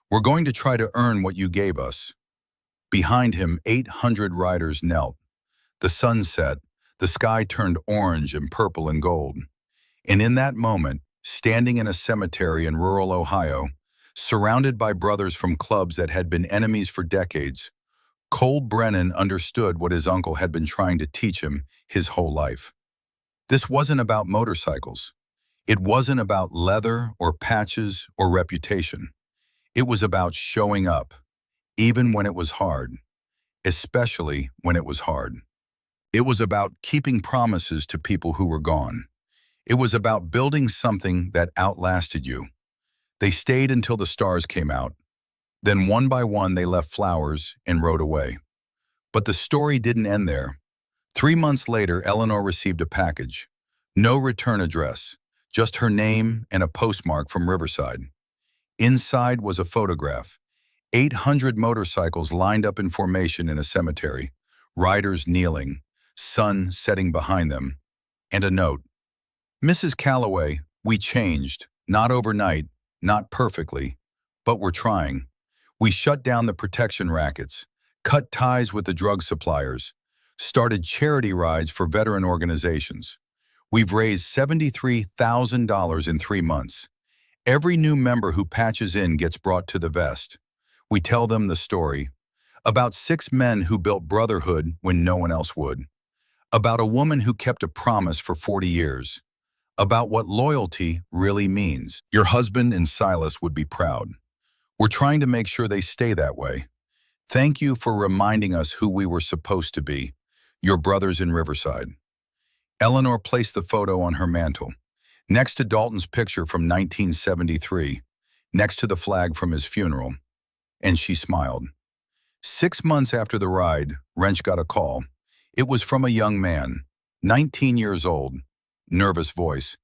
We're going to try to earn what you gave us." Behind him, 800 riders knelt. The sun set. The sky turned orange and purple and gold. And in that moment, standing in a cemetery in rural Ohio, surrounded by brothers from clubs that had been enemies for decades, Cole Brennan understood what his uncle had been trying to teach him his whole life. This wasn't about motorcycles. It wasn't about leather or patches or reputation. It was about showing up, even when it was hard, especially when it was hard. It was about keeping promises to people who were gone. It was about building something that outlasted you. They stayed until the stars came out. Then one by one they left flowers and rode away. But the story didn't end there. 3 months later, Eleanor received a package. No return address, just her name and a postmark from Riverside. Inside was a photograph. 800 motorcycles lined up in formation in a cemetery, riders kneeling, sun setting behind them, and a note. Mrs. Calloway, we changed, not overnight, not perfectly, but we're trying. We shut down the protection rackets, cut ties with the drug suppliers, started charity rides for veteran organizations. We've raised $73,000 in 3 months. Every new member who patches in gets brought to the vest. We tell them the story. About 6 men who built brotherhood when no one else would. About a woman who kept a promise for 40 years. About what loyalty really means. Your husband and Silas would be proud. We're trying to make sure they stay that way. Thank you for reminding us who we were supposed to be, your brothers in Riverside. Eleanor placed the photo on her mantle, next to Dalton's picture from 1973, next to the flag from his funeral, and she smiled. 6 months after the ride, Wrench got a call. It was from a young man, 19 years old, nervous voice.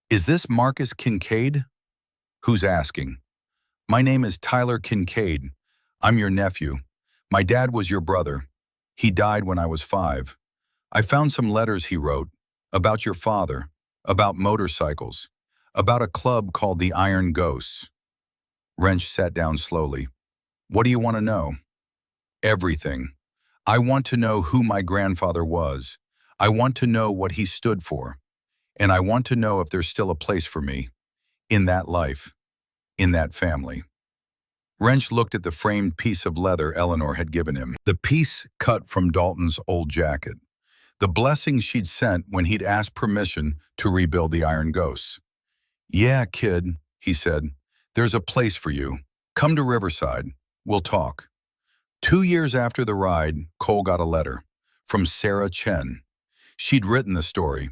Is this Marcus Kincaid? Who's asking? My name is Tyler Kincaid. I'm your nephew. My dad was your brother. He died when I was 5. I found some letters he wrote about your father, about motorcycles, about a club called the Iron Ghosts. Wrench sat down slowly. What do you want to know? Everything. I want to know who my grandfather was. I want to know what he stood for. And I want to know if there's still a place for me, in that life, in that family. Wrench looked at the framed piece of leather Eleanor had given him, the piece cut from Dalton's old jacket, the blessing she'd sent when he'd asked permission to rebuild the Iron Ghosts. Yeah, kid, he said, there's a place for you. Come to Riverside. We'll talk. 2 years after the ride, Cole got a letter from Sarah Chen. She'd written the story.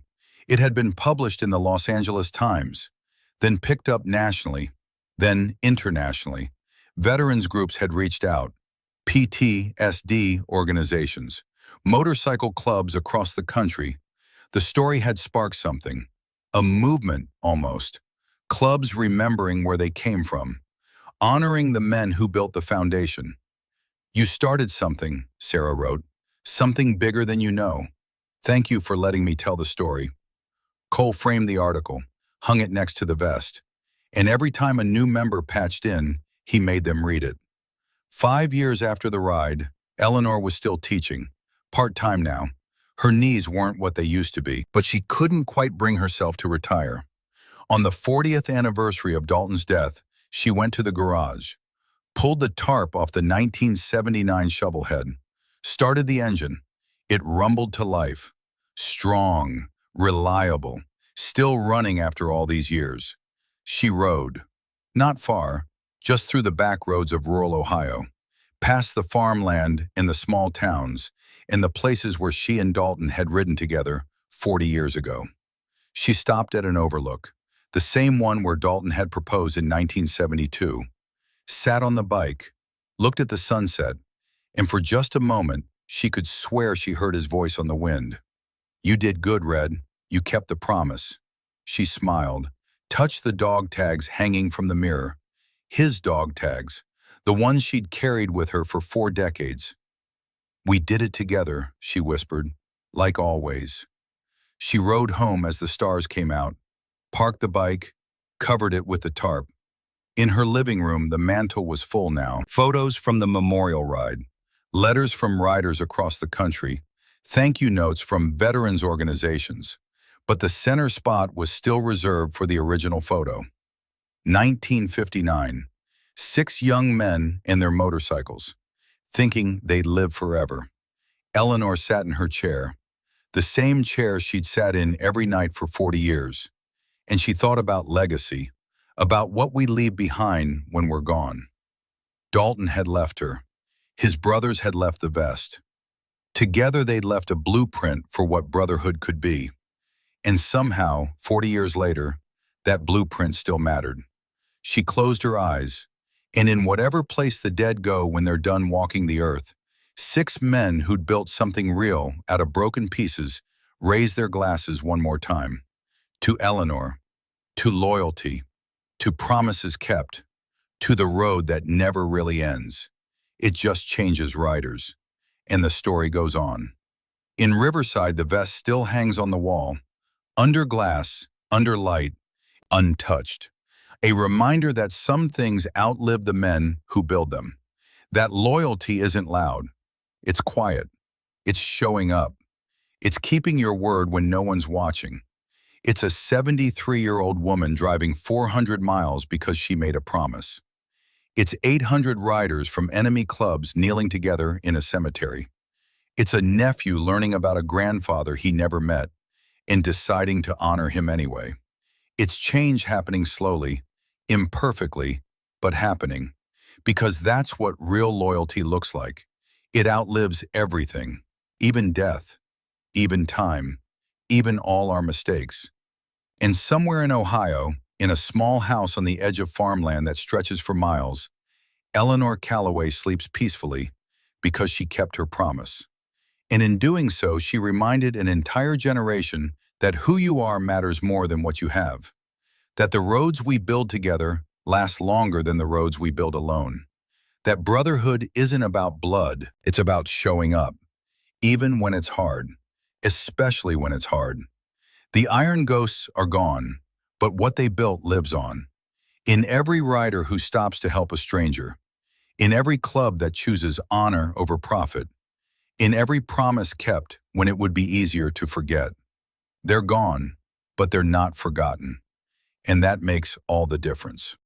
It had been published in the Los Angeles Times, then picked up nationally, then internationally. Veterans groups had reached out, PTSD organizations, motorcycle clubs across the country. The story had sparked something, a movement almost. Clubs remembering where they came from, honoring the men who built the foundation. You started something, Sarah wrote, something bigger than you know. Thank you for letting me tell the story. Cole framed the article, hung it next to the vest, and every time a new member patched in, he made them read it. 5 years after the ride, Eleanor was still teaching, part-time now. Her knees weren't what they used to be, but she couldn't quite bring herself to retire. On the 40th anniversary of Dalton's death, she went to the garage, pulled the tarp off the 1979 shovelhead, started the engine. It rumbled to life, strong, reliable, still running after all these years. She rode, not far, just through the back roads of rural Ohio, past the farmland and the small towns, and the places where she and Dalton had ridden together 40 years ago. She stopped at an overlook, the same one where Dalton had proposed in 1972, sat on the bike, looked at the sunset, and for just a moment, she could swear she heard his voice on the wind. You did good, Red. You kept the promise. She smiled, touched the dog tags hanging from the mirror. His dog tags, the ones she'd carried with her for 4 decades. We did it together, she whispered, like always. She rode home as the stars came out, parked the bike, covered it with the tarp. In her living room, the mantle was full now. Photos from the memorial ride, letters from riders across the country, thank you notes from veterans organizations. But the center spot was still reserved for the original photo. 1959. 6 young men and their motorcycles, thinking they'd live forever. Eleanor sat in her chair, the same chair she'd sat in every night for 40 years. And she thought about legacy, about what we leave behind when we're gone. Dalton had left her. His brothers had left the vest. Together they'd left a blueprint for what brotherhood could be. And somehow, 40 years later, that blueprint still mattered. She closed her eyes, And in whatever place the dead go when they're done walking the earth, 6 men who'd built something real out of broken pieces raise their glasses one more time. To Eleanor, to loyalty, to promises kept, to the road that never really ends. It just changes riders. And the story goes on. In Riverside, the vest still hangs on the wall, under glass, under light, untouched. A reminder that some things outlive the men who build them. That loyalty isn't loud. It's quiet. It's showing up. It's keeping your word when no one's watching. It's a 73-year-old woman driving 400 miles because she made a promise. It's 800 riders from enemy clubs kneeling together in a cemetery. It's a nephew learning about a grandfather he never met and deciding to honor him anyway. It's change happening slowly, imperfectly, but happening. Because that's what real loyalty looks like. It outlives everything, even death, even time, even all our mistakes. And somewhere in Ohio, in a small house on the edge of farmland that stretches for miles, Eleanor Calloway sleeps peacefully because she kept her promise. And in doing so, she reminded an entire generation that who you are matters more than what you have. That the roads we build together last longer than the roads we build alone. That brotherhood isn't about blood, it's about showing up, even when it's hard, especially when it's hard. The iron ghosts are gone, but what they built lives on. In every rider who stops to help a stranger, in every club that chooses honor over profit, in every promise kept when it would be easier to forget. They're gone, but they're not forgotten. And that makes all the difference.